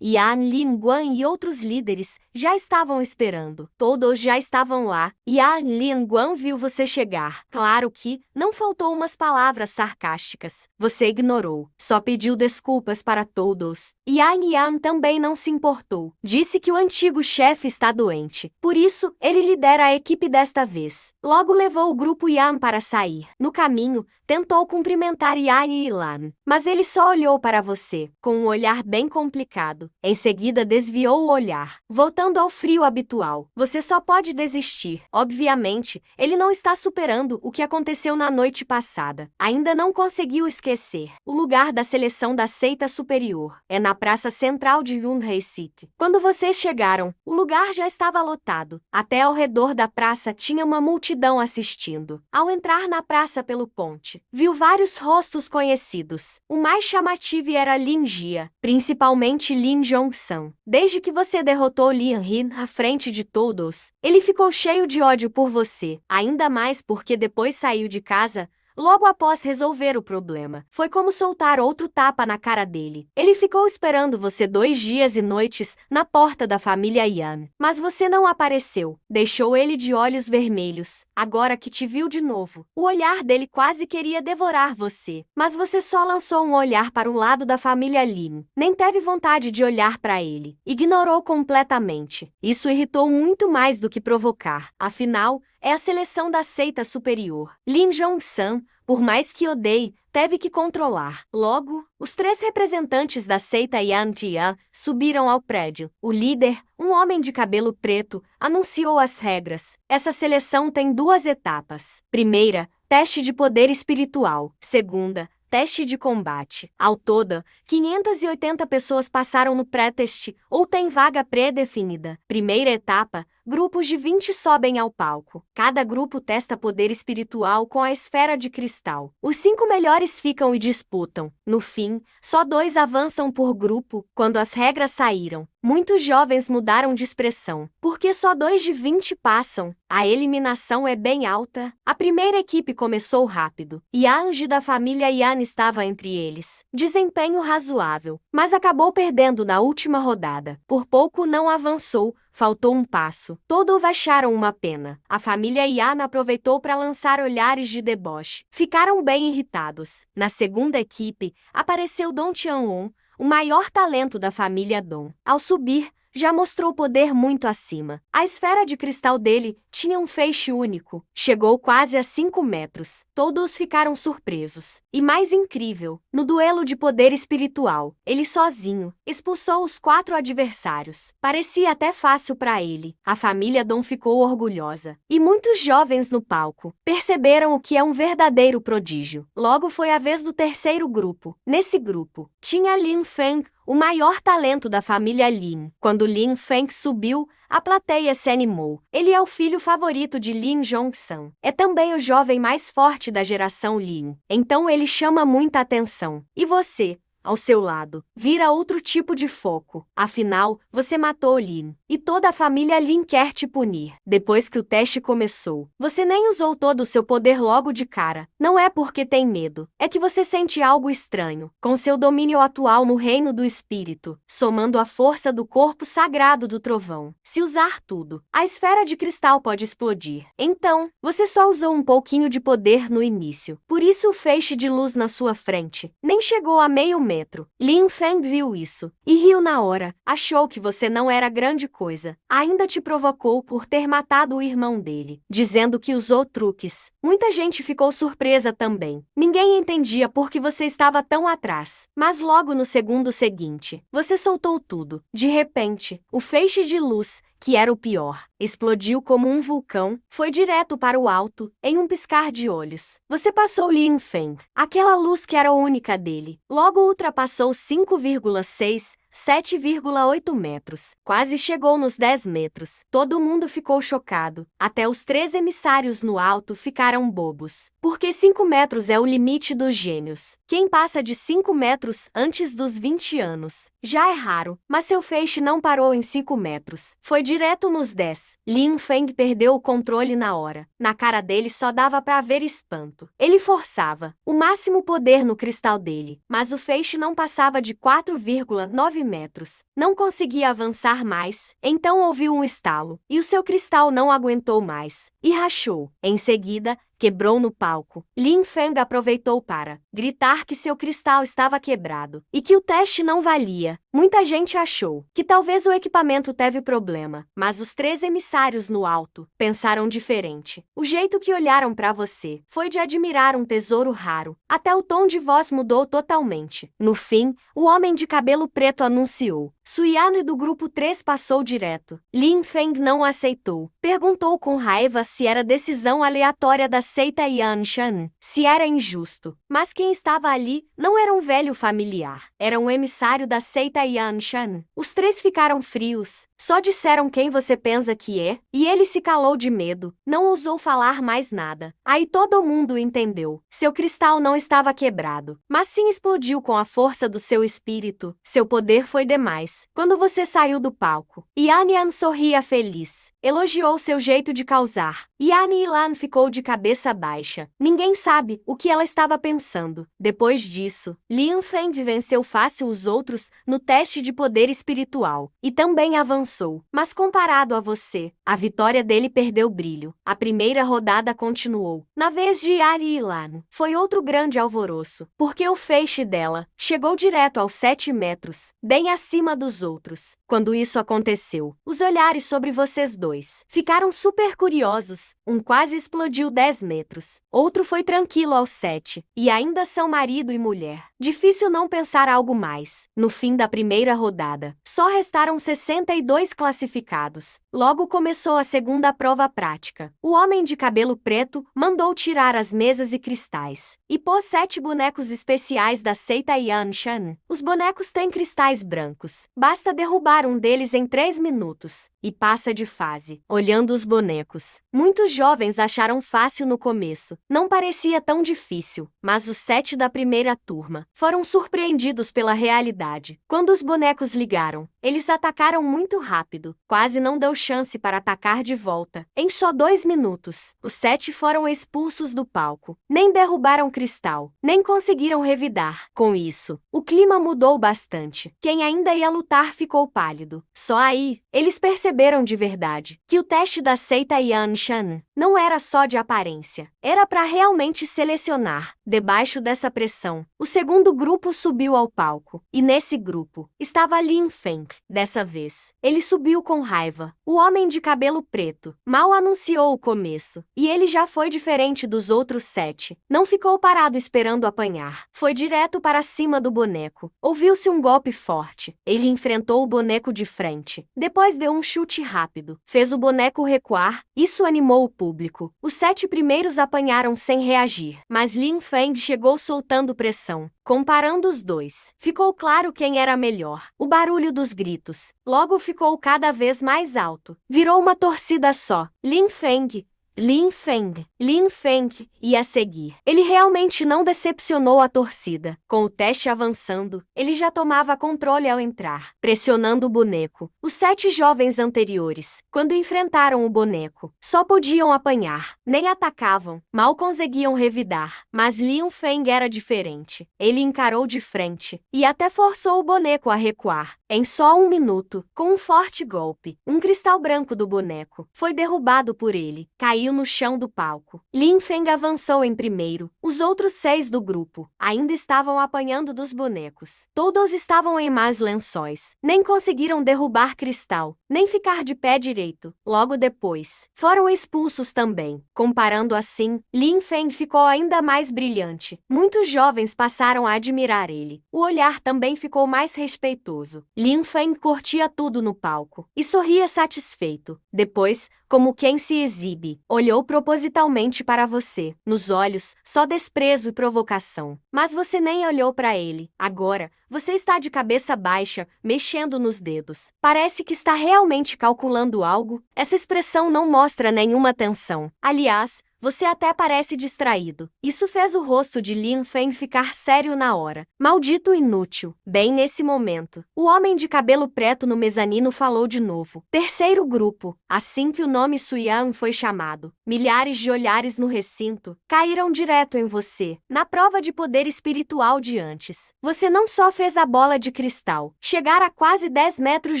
Yan Linguan e outros líderes já estavam esperando. Todos já estavam lá. Yan Linguan viu você chegar. Claro que não faltou umas palavras sarcásticas. Você ignorou. Só pediu desculpas para todos. Yan também não se importou. Disse que o antigo chefe está doente. Por isso, ele lidera a equipe desta vez. Logo levou o grupo Yan para sair. No caminho, tentou cumprimentar Yan e Ilan. Mas ele só olhou para você, com um olhar bem complicado. Em seguida desviou o olhar. Voltando ao frio habitual. Você só pode desistir. Obviamente, ele não está superando o que aconteceu na noite passada. Ainda não conseguiu esquecer. O lugar da seleção da seita superior é na praça central de Yunhei City. Quando vocês chegaram, o lugar já estava lotado. Até ao redor da praça tinha uma multidão assistindo. Ao entrar na praça pelo ponte, viu vários rostos conhecidos. O mais chamativo era Lin Jia, principalmente Lin Zhongsan. Desde que você derrotou Lian Hin à frente de todos, ele ficou cheio de ódio por você. Ainda mais porque depois saiu de casa logo após resolver o problema. Foi como soltar outro tapa na cara dele. Ele ficou esperando você 2 dias e noites na porta da família Yan. Mas você não apareceu. Deixou ele de olhos vermelhos. Agora que te viu de novo, o olhar dele quase queria devorar você. Mas você só lançou um olhar para o lado da família Lin. Nem teve vontade de olhar para ele. Ignorou completamente. Isso irritou muito mais do que provocar. Afinal, é a seleção da seita superior. Lin Jong-san, por mais que odeie, teve que controlar. Logo, os 3 representantes da seita Yan Jian subiram ao prédio. O líder, um homem de cabelo preto, anunciou as regras. Essa seleção tem 2 etapas. Primeira, teste de poder espiritual. Segunda, teste de combate. Ao todo, 580 pessoas passaram no pré-teste ou têm vaga pré-definida. Primeira etapa, grupos de 20 sobem ao palco. Cada grupo testa poder espiritual com a esfera de cristal. Os 5 melhores ficam e disputam. No fim, só 2 avançam por grupo. Quando as regras saíram, muitos jovens mudaram de expressão. Porque só 2 de 20 passam? A eliminação é bem alta. A primeira equipe começou rápido, e a Angie da família Yan estava entre eles. Desempenho razoável, mas acabou perdendo na última rodada. Por pouco não avançou. Faltou um passo. Todos acharam uma pena. A família Yan aproveitou para lançar olhares de deboche. Ficaram bem irritados. Na segunda equipe, apareceu Dong Tianwon, o maior talento da família Dong. Ao subir, já mostrou poder muito acima. A esfera de cristal dele tinha um feixe único. Chegou quase a 5 metros. Todos ficaram surpresos. E mais incrível, no duelo de poder espiritual, ele sozinho expulsou os 4 adversários. Parecia até fácil para ele. A família Dong ficou orgulhosa. E muitos jovens no palco perceberam o que é um verdadeiro prodígio. Logo foi a vez do terceiro grupo. Nesse grupo, tinha Lin Feng, o maior talento da família Lin. Quando Lin Feng subiu, a plateia se animou. Ele é o filho favorito de Lin Jong-san. É também o jovem mais forte da geração Lin. Então ele chama muita atenção. E você, ao seu lado, vira outro tipo de foco. Afinal, você matou Lin. E toda a família Lin quer te punir. Depois que o teste começou, você nem usou todo o seu poder logo de cara. Não é porque tem medo. É que você sente algo estranho. Com seu domínio atual no reino do espírito, somando a força do corpo sagrado do trovão. Se usar tudo, a esfera de cristal pode explodir. Então, você só usou um pouquinho de poder no início. Por isso o feixe de luz na sua frente nem chegou a meio metro. Lin Feng viu isso e riu na hora. Achou que você não era grande coisa. Ainda te provocou por ter matado o irmão dele, dizendo que usou truques. Muita gente ficou surpresa também. Ninguém entendia por que você estava tão atrás. Mas logo no segundo seguinte, você soltou tudo. De repente, o feixe de luz, que era o pior, explodiu como um vulcão, foi direto para o alto, em um piscar de olhos. Você passou Lin Feng, aquela luz que era única dele. Logo ultrapassou 5,6, 7,8 metros. Quase chegou nos 10 metros. Todo mundo ficou chocado. Até os 3 emissários no alto ficaram bobos. Porque 5 metros é o limite dos gênios. Quem passa de 5 metros antes dos 20 anos já é raro, mas seu feixe não parou em 5 metros. Foi direto nos 10. Lin Feng perdeu o controle na hora. Na cara dele só dava para ver espanto. Ele forçava o máximo poder no cristal dele, mas o feixe não passava de 4,9 metros. Não conseguia avançar mais. Então ouviu um estalo, e o seu cristal não aguentou mais, e rachou. Em seguida, quebrou no palco. Lin Feng aproveitou para gritar que seu cristal estava quebrado e que o teste não valia. Muita gente achou que talvez o equipamento teve problema, mas os 3 emissários no alto pensaram diferente. O jeito que olharam para você foi de admirar um tesouro raro. Até o tom de voz mudou totalmente. No fim, o homem de cabelo preto anunciou. Suyan do grupo 3 passou direto. Lin Feng não aceitou. Perguntou com raiva se era decisão aleatória da seita Yan Shan, se era injusto. Mas quem estava ali não era um velho familiar. Era um emissário da seita Yan Shan. Os 3 ficaram frios. Só disseram quem você pensa que é, e ele se calou de medo. Não ousou falar mais nada. Aí todo mundo entendeu. Seu cristal não estava quebrado, mas sim explodiu com a força do seu espírito. Seu poder foi demais. Quando você saiu do palco, Yan Yan sorria feliz. Elogiou seu jeito de causar. Yan Yilan ficou de cabeça baixa. Ninguém sabe o que ela estava pensando. Depois disso, Lian Feng venceu fácil os outros no teste de poder espiritual. E também avançou. Mas comparado a você, a vitória dele perdeu brilho. A primeira rodada continuou. Na vez de Yan Yilan, foi outro grande alvoroço, porque o feixe dela chegou direto aos 7 metros, bem acima dos outros. Quando isso aconteceu, os olhares sobre vocês dois ficaram super curiosos. Um quase explodiu 10 metros, outro foi tranquilo aos 7, e ainda são marido e mulher. Difícil não pensar algo mais. No fim da primeira rodada, só restaram 62 classificados. Logo começou a segunda prova prática. O homem de cabelo preto mandou tirar as mesas e cristais e pôs 7 bonecos especiais da seita Yan Shan. Os bonecos têm cristais brancos. Basta derrubar um deles em 3 minutos e passa de fase. Olhando os bonecos, muitos jovens acharam fácil no começo. Não parecia tão difícil, mas os 7 da primeira turma foram surpreendidos pela realidade. Quando os bonecos ligaram, eles atacaram muito rápido. Quase não deu chance para atacar de volta. Em só 2 minutos, os 7 foram expulsos do palco. Nem derrubaram cristal, nem conseguiram revidar. Com isso, o clima mudou bastante. Quem ainda ia lutar ficou pálido. Só aí, eles perceberam de verdade que o teste da seita Yan Shan não era só de aparência. Era para realmente selecionar. Debaixo dessa pressão, o segundo grupo subiu ao palco. E nesse grupo, estava Lian Feng. Dessa vez, ele subiu com raiva. O homem de cabelo preto mal anunciou o começo. E ele já foi diferente dos outros 7. Não ficou parado esperando apanhar. Foi direto para cima do boneco. Ouviu-se um golpe forte. Ele enfrentou o boneco de frente. Depois deu um chute rápido. Fez o boneco recuar. Isso animou o público. Os 7 primeiros apanharam sem reagir. Mas Lian Feng chegou soltando pressão. Comparando os dois, ficou claro quem era melhor. O barulho dos gritos logo ficou cada vez mais alto. Virou uma torcida só. Lian Feng, Lian Feng, Lian Feng, e a seguir. Ele realmente não decepcionou a torcida. Com o teste avançando, ele já tomava controle ao entrar, pressionando o boneco. Os 7 jovens anteriores, quando enfrentaram o boneco, só podiam apanhar, nem atacavam, mal conseguiam revidar. Mas Lian Feng era diferente. Ele encarou de frente e até forçou o boneco a recuar. Em só 1 minuto, com um forte golpe, um cristal branco do boneco foi derrubado por ele. Caiu no chão do palco. Lian Feng avançou em primeiro. Os outros 6 do grupo ainda estavam apanhando dos bonecos. Todos estavam em más lençóis. Nem conseguiram derrubar cristal, nem ficar de pé direito. Logo depois, foram expulsos também. Comparando assim, Lian Feng ficou ainda mais brilhante. Muitos jovens passaram a admirar ele. O olhar também ficou mais respeitoso. Lian Feng curtia tudo no palco e sorria satisfeito. Depois, como quem se exibe, olhou propositalmente para você. Nos olhos, só desprezo e provocação. Mas você nem olhou para ele. Agora, você está de cabeça baixa, mexendo nos dedos. Parece que está realmente calculando algo. Essa expressão não mostra nenhuma tensão. Aliás, você até parece distraído. Isso fez o rosto de Lian Feng ficar sério na hora. Maldito inútil. Bem nesse momento, o homem de cabelo preto no mezanino falou de novo. Terceiro grupo. Assim que o nome Suyan foi chamado, milhares de olhares no recinto caíram direto em você. Na prova de poder espiritual de antes, você não só fez a bola de cristal chegar a quase 10 metros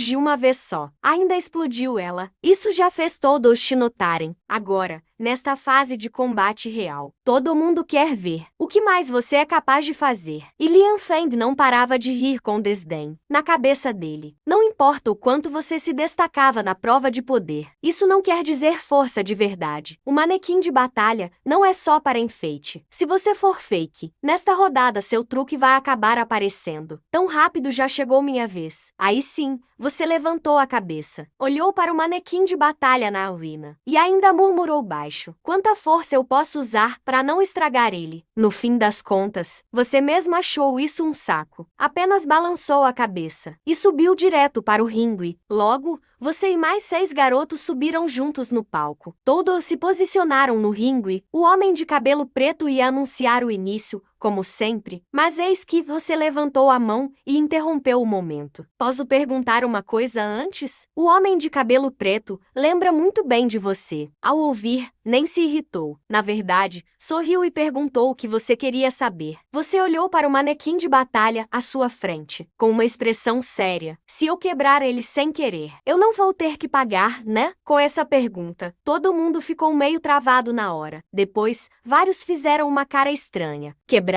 de uma vez só, ainda explodiu ela. Isso já fez todos te notarem. Agora, nesta fase de combate real, todo mundo quer ver o que mais você é capaz de fazer. E Lian Feng não parava de rir com desdém. Na cabeça dele, não importa o quanto você se destacava na prova de poder, isso não quer dizer força de verdade. O manequim de batalha não é só para enfeite. Se você for fake, nesta rodada seu truque vai acabar aparecendo. Tão rápido já chegou minha vez. Aí sim, você levantou a cabeça, olhou para o manequim de batalha na arena e ainda murmurou baixo. Quanta força eu posso usar para não estragar ele? No fim das contas, você mesmo achou isso um saco. Apenas balançou a cabeça e subiu direto para o ringue. Logo, você e mais 6 garotos subiram juntos no palco. Todos se posicionaram no ringue. O homem de cabelo preto ia anunciar o início, como sempre, mas eis que você levantou a mão e interrompeu o momento. Posso perguntar uma coisa antes? O homem de cabelo preto lembra muito bem de você. Ao ouvir, nem se irritou. Na verdade, sorriu e perguntou o que você queria saber. Você olhou para o manequim de batalha à sua frente, com uma expressão séria. Se eu quebrar ele sem querer, eu não vou ter que pagar, né? Com essa pergunta, todo mundo ficou meio travado na hora. Depois, vários fizeram uma cara estranha. Quebrar?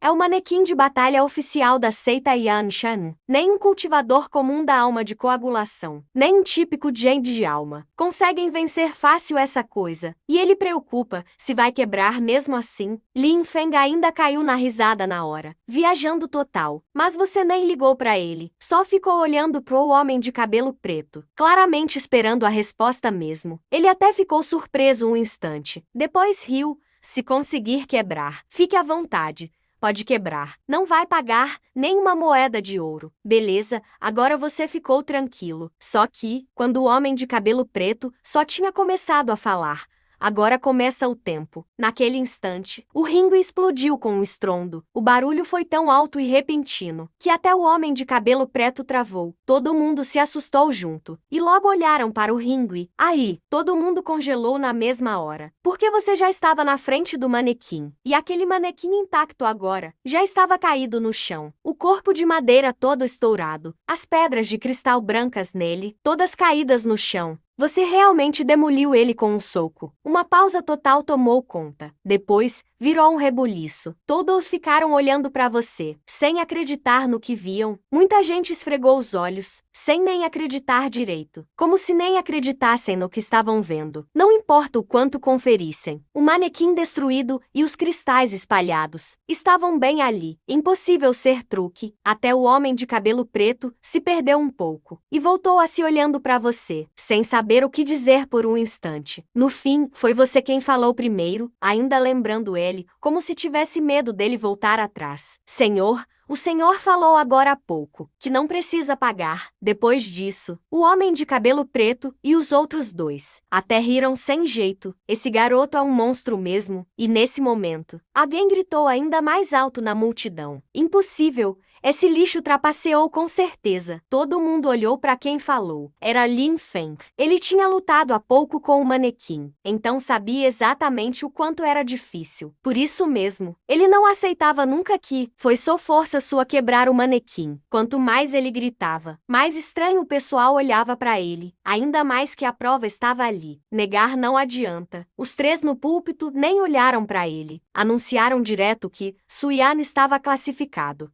É o manequim de batalha oficial da seita Yan Shan. Nem um cultivador comum da alma de coagulação, nem um típico Jade de alma conseguem vencer fácil essa coisa. E ele preocupa se vai quebrar mesmo assim. Lin Feng ainda caiu na risada na hora, viajando total. Mas você nem ligou pra ele, só ficou olhando pro homem de cabelo preto, claramente esperando a resposta mesmo. Ele até ficou surpreso um instante. Depois riu. Se conseguir quebrar, fique à vontade. Pode quebrar. Não vai pagar nem uma moeda de ouro. Beleza, agora você ficou tranquilo. Só que, quando o homem de cabelo preto só tinha começado a falar, agora começa o tempo. Naquele instante, o ringue explodiu com um estrondo. O barulho foi tão alto e repentino que até o homem de cabelo preto travou. Todo mundo se assustou junto e logo olharam para o ringue. Aí, todo mundo congelou na mesma hora, porque você já estava na frente do manequim. E aquele manequim intacto agora já estava caído no chão. O corpo de madeira todo estourado, as pedras de cristal brancas nele, todas caídas no chão. Você realmente demoliu ele com um soco. Uma pausa total tomou conta. Depois, virou um rebuliço. Todos ficaram olhando para você, sem acreditar no que viam. Muita gente esfregou os olhos, sem nem acreditar direito. Como se nem acreditassem no que estavam vendo. Não importa o quanto conferissem. O manequim destruído e os cristais espalhados estavam bem ali. Impossível ser truque. Até o homem de cabelo preto se perdeu um pouco e voltou a se olhando para você, sem saber o que dizer por um instante. No fim, foi você quem falou primeiro, ainda lembrando ele, como se tivesse medo dele voltar atrás. Senhor, o senhor falou agora há pouco que não precisa pagar. Depois disso, o homem de cabelo preto e os outros dois até riram sem jeito. Esse garoto é um monstro mesmo. E nesse momento, alguém gritou ainda mais alto na multidão. Impossível! Esse lixo trapaceou com certeza. Todo mundo olhou para quem falou. Era Lin Feng. Ele tinha lutado há pouco com o manequim, então sabia exatamente o quanto era difícil. Por isso mesmo, ele não aceitava nunca que foi só força sua quebrar o manequim. Quanto mais ele gritava, mais estranho o pessoal olhava para ele. Ainda mais que a prova estava ali. Negar não adianta. Os 3 no púlpito nem olharam para ele. Anunciaram direto que Suyan estava classificado.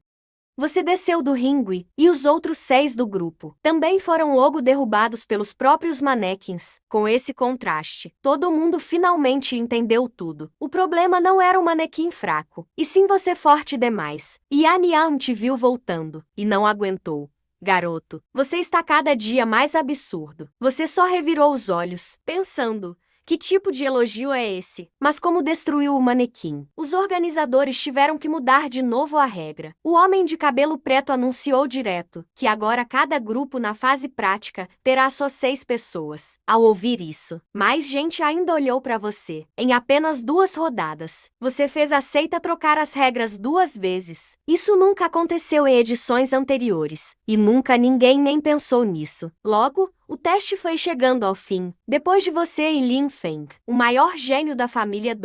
Você desceu do ringue, e os outros 6 do grupo também foram logo derrubados pelos próprios manequins. Com esse contraste, todo mundo finalmente entendeu tudo. O problema não era o manequim fraco, e sim você forte demais. Yan Yan te viu voltando, e não aguentou. Garoto, você está cada dia mais absurdo. Você só revirou os olhos, pensando... Que tipo de elogio é esse? Mas como destruiu o manequim? Os organizadores tiveram que mudar de novo a regra. O homem de cabelo preto anunciou direto que agora cada grupo na fase prática terá só 6 pessoas. Ao ouvir isso, mais gente ainda olhou para você. Em apenas 2 rodadas, você fez a seita trocar as regras 2 vezes. Isso nunca aconteceu em edições anteriores. E nunca ninguém nem pensou nisso. Logo, o teste foi chegando ao fim. Depois de você e Lin Feng, o maior gênio da família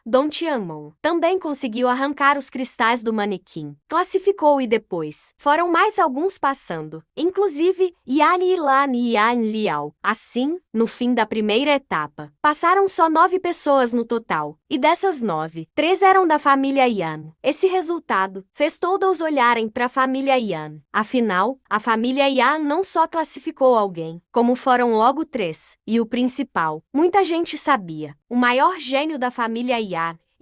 Dong Tianmon, também conseguiu arrancar os cristais do manequim. Classificou e depois foram mais alguns passando, inclusive Yan Yilan e Yan Liao. Assim, no fim da primeira etapa, passaram só 9 pessoas no total, e dessas 9, 3 eram da família Yan. Esse resultado fez todos olharem para a família Yan. Afinal, a família Yan não só classificou alguém, como foram logo 3. E o principal, muita gente sabia, o maior gênio da família Yan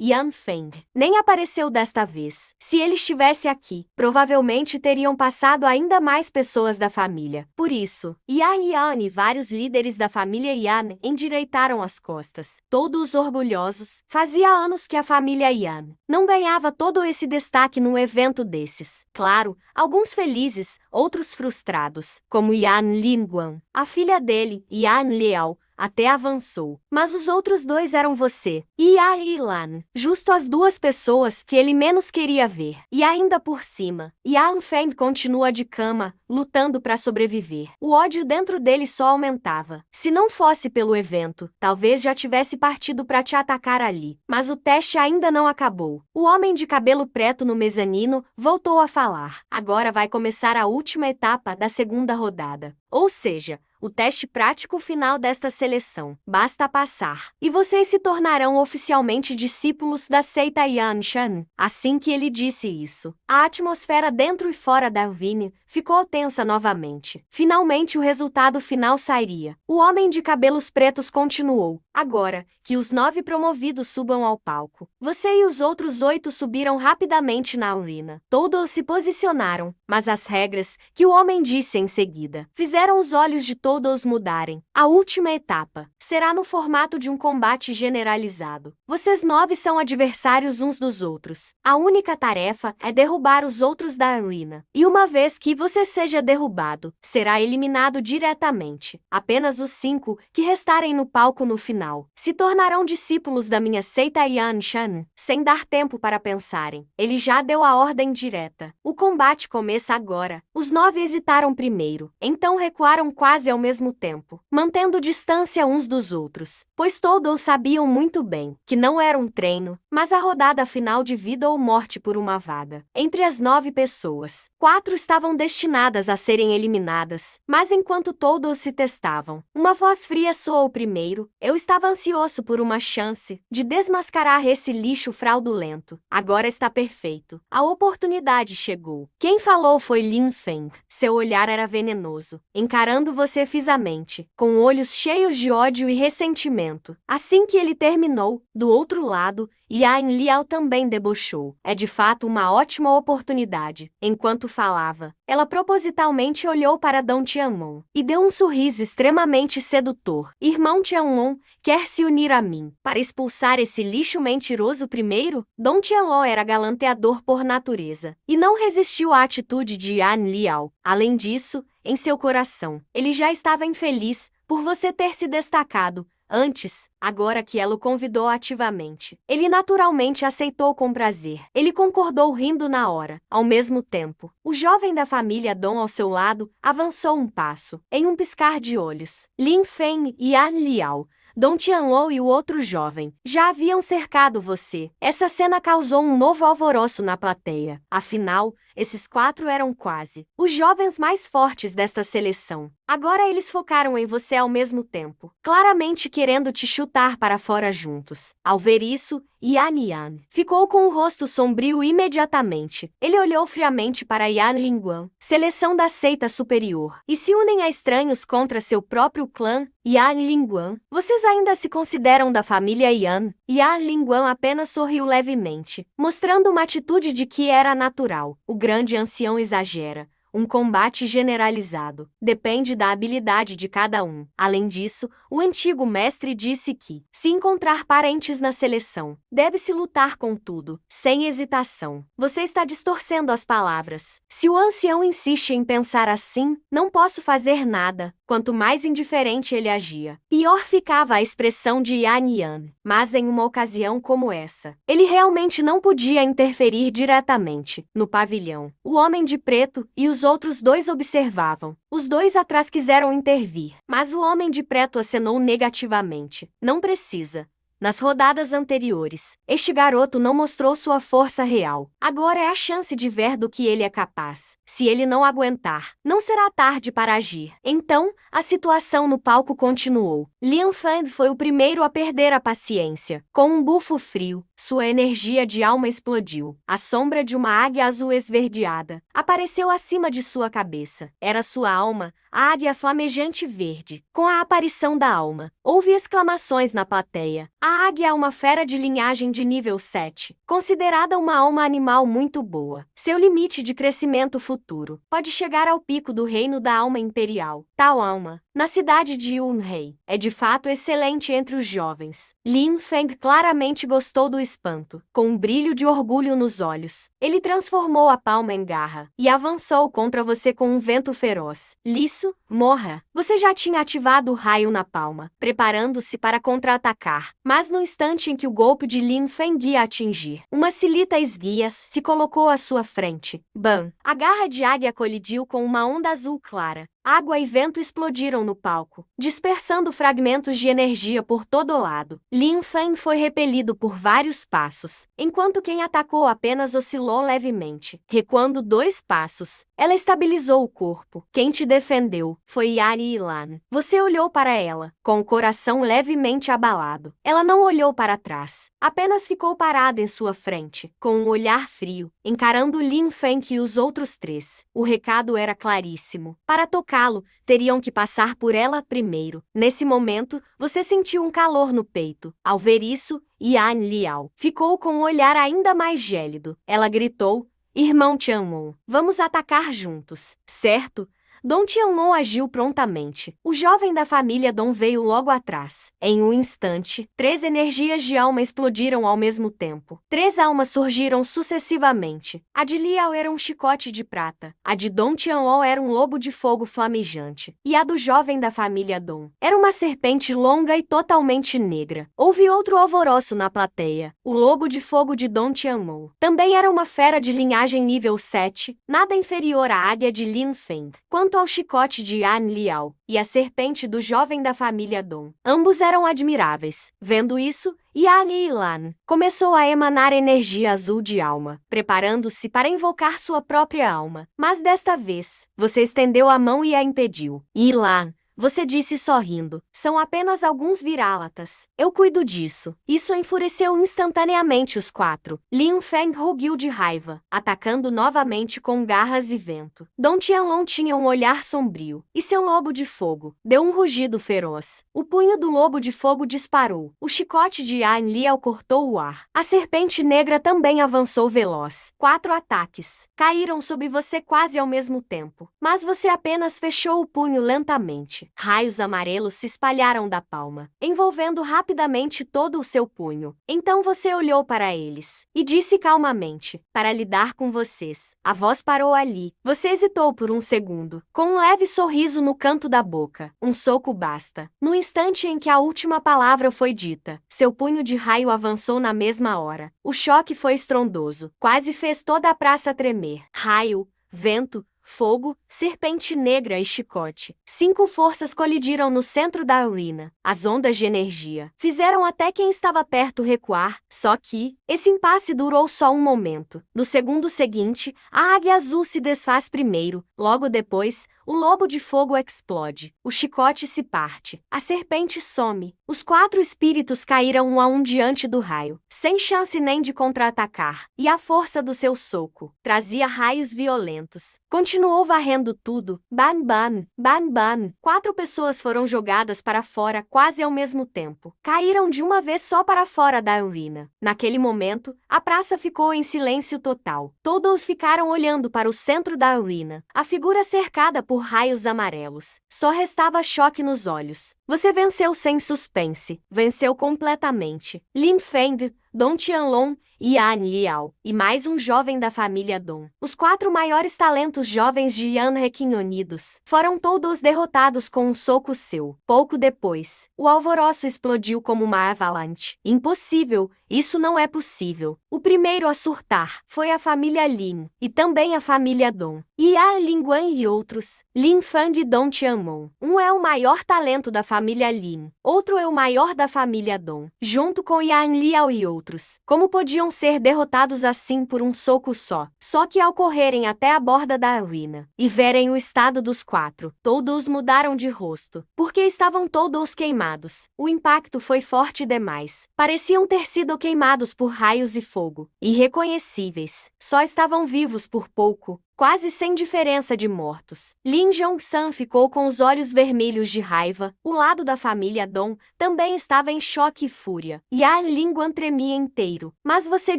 Yan Feng nem apareceu desta vez. Se ele estivesse aqui, provavelmente teriam passado ainda mais pessoas da família. Por isso, Yan e vários líderes da família Yan endireitaram as costas. Todos orgulhosos, fazia anos que a família Yan não ganhava todo esse destaque num evento desses. Claro, alguns felizes, outros frustrados, como Yan Linguan. A filha dele, Yan Liao, até avançou. Mas os outros dois eram você e Lan, justo as duas pessoas que ele menos queria ver. E ainda por cima, Yan Feng continua de cama, lutando para sobreviver. O ódio dentro dele só aumentava. Se não fosse pelo evento, talvez já tivesse partido para te atacar ali. Mas o teste ainda não acabou. O homem de cabelo preto no mezanino voltou a falar. Agora vai começar a última etapa da segunda rodada. Ou seja, o teste prático final desta seleção. Basta passar, e vocês se tornarão oficialmente discípulos da seita Yanshan. Assim que ele disse isso, a atmosfera dentro e fora da Vine ficou tensa novamente. Finalmente o resultado final sairia. O homem de cabelos pretos continuou. Agora, que os 9 promovidos subam ao palco. Você e os outros 8 subiram rapidamente na urina. Todos se posicionaram, mas as regras que o homem disse em seguida fizeram os olhos de todos mudarem. A última etapa será no formato de um combate generalizado. Vocês 9 são adversários uns dos outros. A única tarefa é derrubar os outros da arena. E uma vez que você seja derrubado, será eliminado diretamente. Apenas os 5 que restarem no palco no final se tornarão discípulos da minha seita Yanshan. Sem dar tempo para pensarem, ele já deu a ordem direta. O combate começa agora. Os 9 hesitaram primeiro, então recuaram quase ao mesmo tempo, mantendo distância uns dos outros, pois todos sabiam muito bem que não era um treino, mas a rodada final de vida ou morte por uma vaga. Entre as 9 pessoas, 4 estavam destinadas a serem eliminadas, mas enquanto todos se testavam, uma voz fria soou primeiro. Eu estava ansioso por uma chance de desmascarar esse lixo fraudulento. Agora está perfeito. A oportunidade chegou. Quem falou foi Lin Feng. Seu olhar era venenoso, encarando você fixamente, com olhos cheios de ódio e ressentimento. Assim que ele terminou, do outro lado, Yan Liao também debochou. É de fato uma ótima oportunidade. Enquanto falava, ela propositalmente olhou para Dong Tianlong e deu um sorriso extremamente sedutor. Irmão Tianlong, quer se unir a mim para expulsar esse lixo mentiroso primeiro? Dong Tianlong era galanteador por natureza e não resistiu à atitude de Yan Liao. Além disso, em seu coração, ele já estava infeliz por você ter se destacado antes. Agora que ela o convidou ativamente, ele naturalmente aceitou com prazer. Ele concordou rindo na hora. Ao mesmo tempo, o jovem da família Dong ao seu lado avançou um passo. Em um piscar de olhos, Lin Feng e Yan Liao, Dong Tianlong e o outro jovem já haviam cercado você. Essa cena causou um novo alvoroço na plateia. Afinal, esses 4 eram quase os jovens mais fortes desta seleção. Agora eles focaram em você ao mesmo tempo, claramente querendo te chutar para fora juntos. Ao ver isso, Yan ficou com o rosto sombrio imediatamente. Ele olhou friamente para Yan Linguan, seleção da seita superior, e se unem a estranhos contra seu próprio clã. Yan Linguan, vocês ainda se consideram da família Yan? Yan Linguan apenas sorriu levemente, mostrando uma atitude de que era natural. O grande ancião exagera. Um combate generalizado depende da habilidade de cada um. Além disso, o antigo mestre disse que, se encontrar parentes na seleção, deve-se lutar com tudo, sem hesitação. Você está distorcendo as palavras. Se o ancião insiste em pensar assim, não posso fazer nada. Quanto mais indiferente ele agia, pior ficava a expressão de Yan. Mas em uma ocasião como essa, ele realmente não podia interferir diretamente. No pavilhão, o homem de preto e os outros 2 observavam. Os 2 atrás quiseram intervir, mas o homem de preto acenou negativamente. Não precisa. Nas rodadas anteriores, este garoto não mostrou sua força real. Agora é a chance de ver do que ele é capaz. Se ele não aguentar, não será tarde para agir. Então, a situação no palco continuou. Lian Fan foi o primeiro a perder a paciência. Com um bufo frio, sua energia de alma explodiu. A sombra de uma águia azul esverdeada apareceu acima de sua cabeça. Era sua alma, a águia flamejante verde. Com a aparição da alma, houve exclamações na plateia. A A águia é uma fera de linhagem de nível 7, considerada uma alma animal muito boa. Seu limite de crescimento futuro pode chegar ao pico do reino da alma imperial. Tal alma, na cidade de Yunhei, é de fato excelente entre os jovens. Lin Feng claramente gostou do espanto. Com um brilho de orgulho nos olhos, ele transformou a palma em garra e avançou contra você com um vento feroz. Lisso, morra! Você já tinha ativado o raio na palma, preparando-se para contra-atacar. Mas no instante em que o golpe de Lin Feng ia atingir, uma silita esguia se colocou à sua frente. Bam! A garra de águia colidiu com uma onda azul clara. Água e vento explodiram no palco, dispersando fragmentos de energia por todo lado. Lin Feng foi repelido por vários passos, enquanto quem atacou apenas oscilou levemente. Recuando 2 passos, ela estabilizou o corpo. Quem te defendeu foi Yari Ilan. Você olhou para ela, com o coração levemente abalado. Ela não olhou para trás, apenas ficou parada em sua frente, com um olhar frio, encarando Lin Feng e os outros 3. O recado era claríssimo. Para tocá-lo, teriam que passar por ela primeiro. Nesse momento, você sentiu um calor no peito. Ao ver isso, Yan Liao ficou com um olhar ainda mais gélido. Ela gritou: Irmão Tianmon, vamos atacar juntos, certo? Dong Tianmon agiu prontamente. O jovem da família Dong veio logo atrás. Em um instante, 3 energias de alma explodiram ao mesmo tempo. 3 almas surgiram sucessivamente. A de Liao era um chicote de prata. A de Dong Tianmon era um lobo de fogo flamejante. E a do jovem da família Dong era uma serpente longa e totalmente negra. Houve outro alvoroço na plateia. O lobo de fogo de Dong Tianmon também era uma fera de linhagem nível 7, nada inferior à águia de Lin Feng. Quanto ao chicote de Yan Liao e a serpente do jovem da família Dong, ambos eram admiráveis. Vendo isso, Yan Ilan começou a emanar energia azul de alma, preparando-se para invocar sua própria alma. Mas desta vez, você estendeu a mão e a impediu. Ilan, você disse sorrindo, são apenas alguns vira-latas. Eu cuido disso. Isso enfureceu instantaneamente os 4. Lin Feng rugiu de raiva, atacando novamente com garras e vento. Dong Tianlong tinha um olhar sombrio, e seu lobo de fogo deu um rugido feroz. O punho do lobo de fogo disparou. O chicote de Yan Liao cortou o ar. A serpente negra também avançou veloz. 4 ataques caíram sobre você quase ao mesmo tempo, mas você apenas fechou o punho lentamente. Raios amarelos se espalharam da palma, envolvendo rapidamente todo o seu punho. Então você olhou para eles e disse calmamente: para lidar com vocês. A voz parou ali. Você hesitou por um segundo, com um leve sorriso no canto da boca. Um soco basta. No instante em que a última palavra foi dita, seu punho de raio avançou na mesma hora. O choque foi estrondoso, quase fez toda a praça tremer. Raio, vento, fogo, serpente negra e chicote. 5 forças colidiram no centro da arena. As ondas de energia fizeram até quem estava perto recuar, só que esse impasse durou só um momento. No segundo seguinte, a águia azul se desfaz primeiro. Logo depois, o lobo de fogo explode. O chicote se parte. A serpente some. Os 4 espíritos caíram um a um diante do raio, sem chance nem de contra-atacar. E a força do seu soco trazia raios violentos. Continuou varrendo tudo. Bam, bam, bam, bam. 4 pessoas foram jogadas para fora quase ao mesmo tempo. Caíram de uma vez só para fora da arena. Naquele momento, a praça ficou em silêncio total. Todos ficaram olhando para o centro da arena. A figura cercada por raios amarelos. Só restava choque nos olhos. Você venceu sem suspense. Venceu completamente. Lin Feng, Dong Tianlong e Yan Liao, e mais um jovem da família Dong. Os 4 maiores talentos jovens de Yan Heqin unidos foram todos derrotados com um soco seu. Pouco depois, o alvoroço explodiu como uma avalanche. Impossível, isso não é possível. O primeiro a surtar foi a família Lin, e também a família Dong. Yan Lingguan e outros, Lin Feng e Dong Tianmon. Um é o maior talento da família Lin, outro é o maior da família Dong, junto com Yan Liao e outros. Como podiam ser derrotados assim por um soco só? Só que ao correrem até a borda da arena e verem o estado dos 4, todos mudaram de rosto, porque estavam todos queimados. O impacto foi forte demais. Pareciam ter sido queimados por raios e fogo, irreconhecíveis. Só estavam vivos por pouco. quase sem diferença de mortos. Lin Jong-san ficou com os olhos vermelhos de raiva. O lado da família Dong também estava em choque e fúria. E a língua tremia inteiro. Mas você,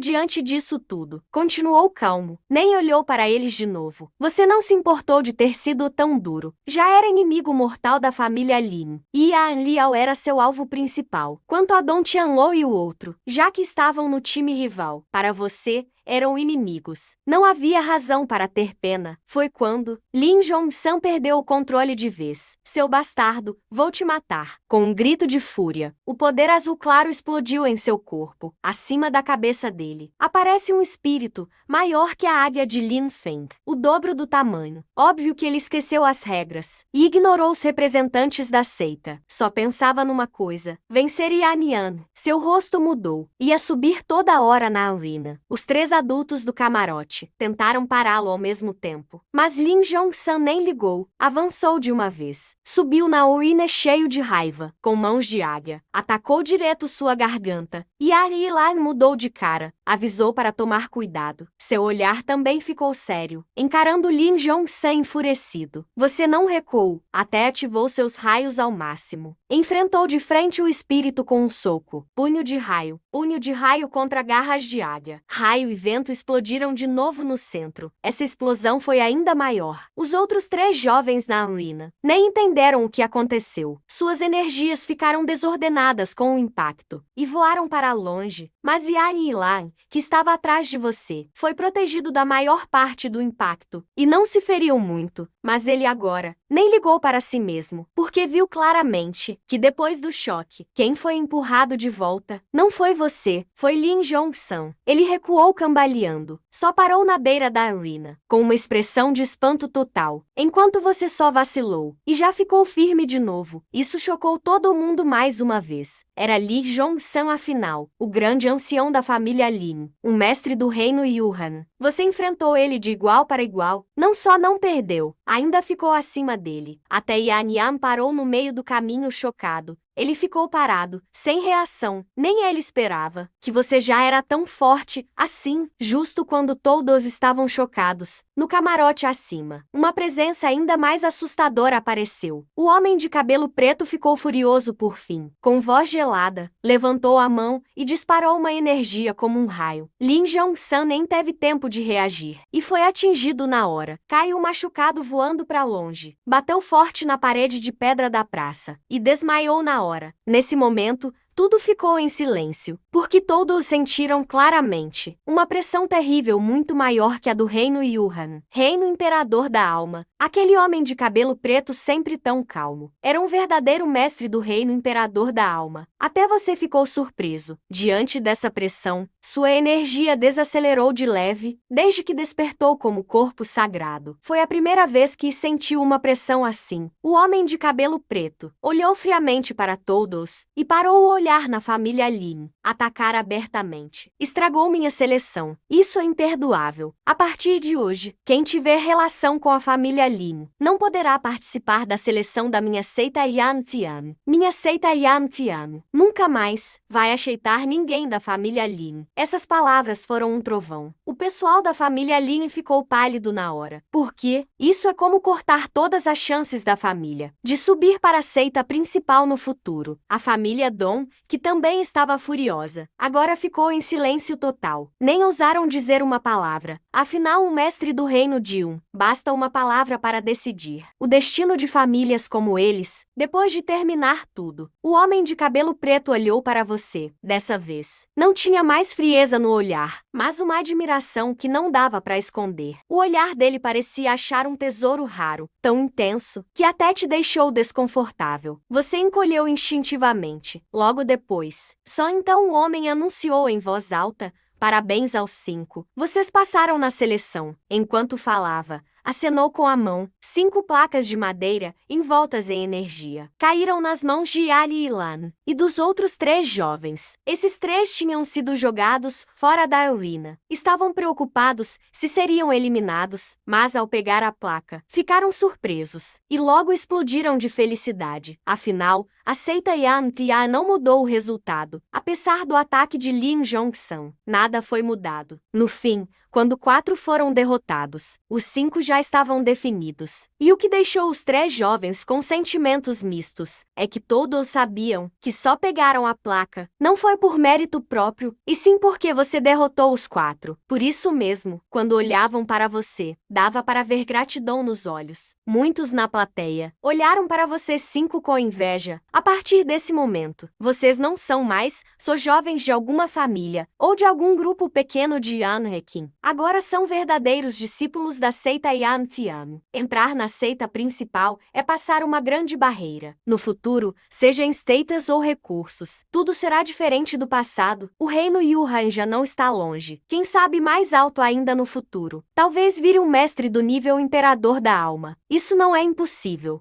diante disso tudo, continuou calmo. Nem olhou para eles de novo. Você não se importou de ter sido tão duro. Já era inimigo mortal da família Lin. E Yan Liao era seu alvo principal. Quanto a Dong Tianlo e o outro, já que estavam no time rival, para você, eram inimigos. Não havia razão para ter pena. Foi quando Lin Jong-san perdeu o controle de vez. Seu bastardo, vou te matar. Com um grito de fúria, o poder azul claro explodiu em seu corpo. Acima da cabeça dele, aparece um espírito, maior que a águia de Lin Feng. O dobro do tamanho. Óbvio que ele esqueceu as regras e ignorou os representantes da seita. Só pensava numa coisa: vencer Yan Yan. Seu rosto mudou. Ia subir toda hora na arena. Os três adultos do camarote tentaram pará-lo ao mesmo tempo, mas Lin Jong-san nem ligou. Avançou de uma vez. Subiu na urina cheio de raiva, com mãos de águia. Atacou direto sua garganta. E Ari Lan mudou de cara. Avisou para tomar cuidado. Seu olhar também ficou sério, encarando Lin Jong-san enfurecido. Você não recuou, até ativou seus raios ao máximo. Enfrentou de frente o espírito com um soco. Punho de raio contra garras de águia. Raio e vento explodiram de novo no centro. Essa explosão foi ainda maior. Os outros três jovens na arena nem entenderam o que aconteceu. Suas energias ficaram desordenadas com o impacto e voaram para longe. Mas Yan Yilan, que estava atrás de você, foi protegido da maior parte do impacto e não se feriu muito. Mas ele agora nem ligou para si mesmo, porque viu claramente que depois do choque, quem foi empurrado de volta não foi você, foi Lin Jong-san. Ele recuou cambaleando, só parou na beira da arena, com uma expressão de espanto total, enquanto você só vacilou e já ficou firme de novo. Isso chocou todo mundo mais uma vez. Era Li Jong-san afinal, o grande ancião da família Lin, um mestre do reino Yuhan. Você enfrentou ele de igual para igual, não só não perdeu, ainda ficou acima dele. Até Yan Yan parou no meio do caminho chocado. Ele ficou parado, sem reação. Nem ele esperava que você já era tão forte assim. Justo quando todos estavam chocados, no camarote acima, uma presença ainda mais assustadora apareceu. O homem de cabelo preto ficou furioso por fim. Com voz gelada, levantou a mão e disparou uma energia como um raio. Lin Jong-san nem teve tempo de reagir e foi atingido na hora. Caiu machucado voando para longe. Bateu forte na parede de pedra da praça e desmaiou na hora. Nesse momento, tudo ficou em silêncio, porque todos sentiram claramente uma pressão terrível muito maior que a do reino Yuhan, reino imperador da alma. Aquele homem de cabelo preto sempre tão calmo era um verdadeiro mestre do reino imperador da alma. Até você ficou surpreso. Diante dessa pressão, sua energia desacelerou de leve, desde que despertou como corpo sagrado. Foi a primeira vez que sentiu uma pressão assim. O homem de cabelo preto olhou friamente para todos e parou o olhar na família Lin. Atacar abertamente. Estragou minha seleção. Isso é imperdoável. A partir de hoje, quem tiver relação com a família Lin não poderá participar da seleção da minha seita Yan Tian. Minha seita Yan Tian nunca mais vai aceitar ninguém da família Lin. Essas palavras foram um trovão. O pessoal da família Lin ficou pálido na hora. Porque isso é como cortar todas as chances da família de subir para a seita principal no futuro. A família Dong, que também estava furiosa, agora ficou em silêncio total. Nem ousaram dizer uma palavra. Afinal, o mestre do reino Diun, basta uma palavra para decidir o destino de famílias como eles. Depois de terminar tudo, o homem de cabelo preto olhou para você. Dessa vez, não tinha mais frieza no olhar, mas uma admiração que não dava para esconder. O olhar dele parecia achar um tesouro raro, tão intenso, que até te deixou desconfortável. Você encolheu instintivamente. Logo depois, só então o homem anunciou em voz alta: parabéns aos 5. Vocês passaram na seleção. Enquanto falava, acenou com a mão. 5 placas de madeira, envoltas em energia, caíram nas mãos de Ali e Lan e dos outros 3 jovens. Esses 3 tinham sido jogados fora da arena. Estavam preocupados se seriam eliminados, mas ao pegar a placa, ficaram surpresos e logo explodiram de felicidade. Afinal, a seita Yan Tian não mudou o resultado. Apesar do ataque de Lin Jong-san, nada foi mudado. No fim, Quando 4 foram derrotados, os 5 já estavam definidos. E o que deixou os 3 jovens com sentimentos mistos é que todos sabiam que só pegaram a placa, não foi por mérito próprio, e sim porque você derrotou os 4. Por isso mesmo, quando olhavam para você, dava para ver gratidão nos olhos. Muitos na plateia olharam para vocês 5 com inveja. A partir desse momento, vocês não são mais só jovens de alguma família ou de algum grupo pequeno de Yanrekin. Agora são verdadeiros discípulos da seita Yanfian. Entrar na seita principal é passar uma grande barreira. No futuro, seja em status ou recursos, tudo será diferente do passado. O reino Yuhan já não está longe. Quem sabe mais alto ainda no futuro. Talvez vire um mestre do nível imperador da alma. Isso não é impossível.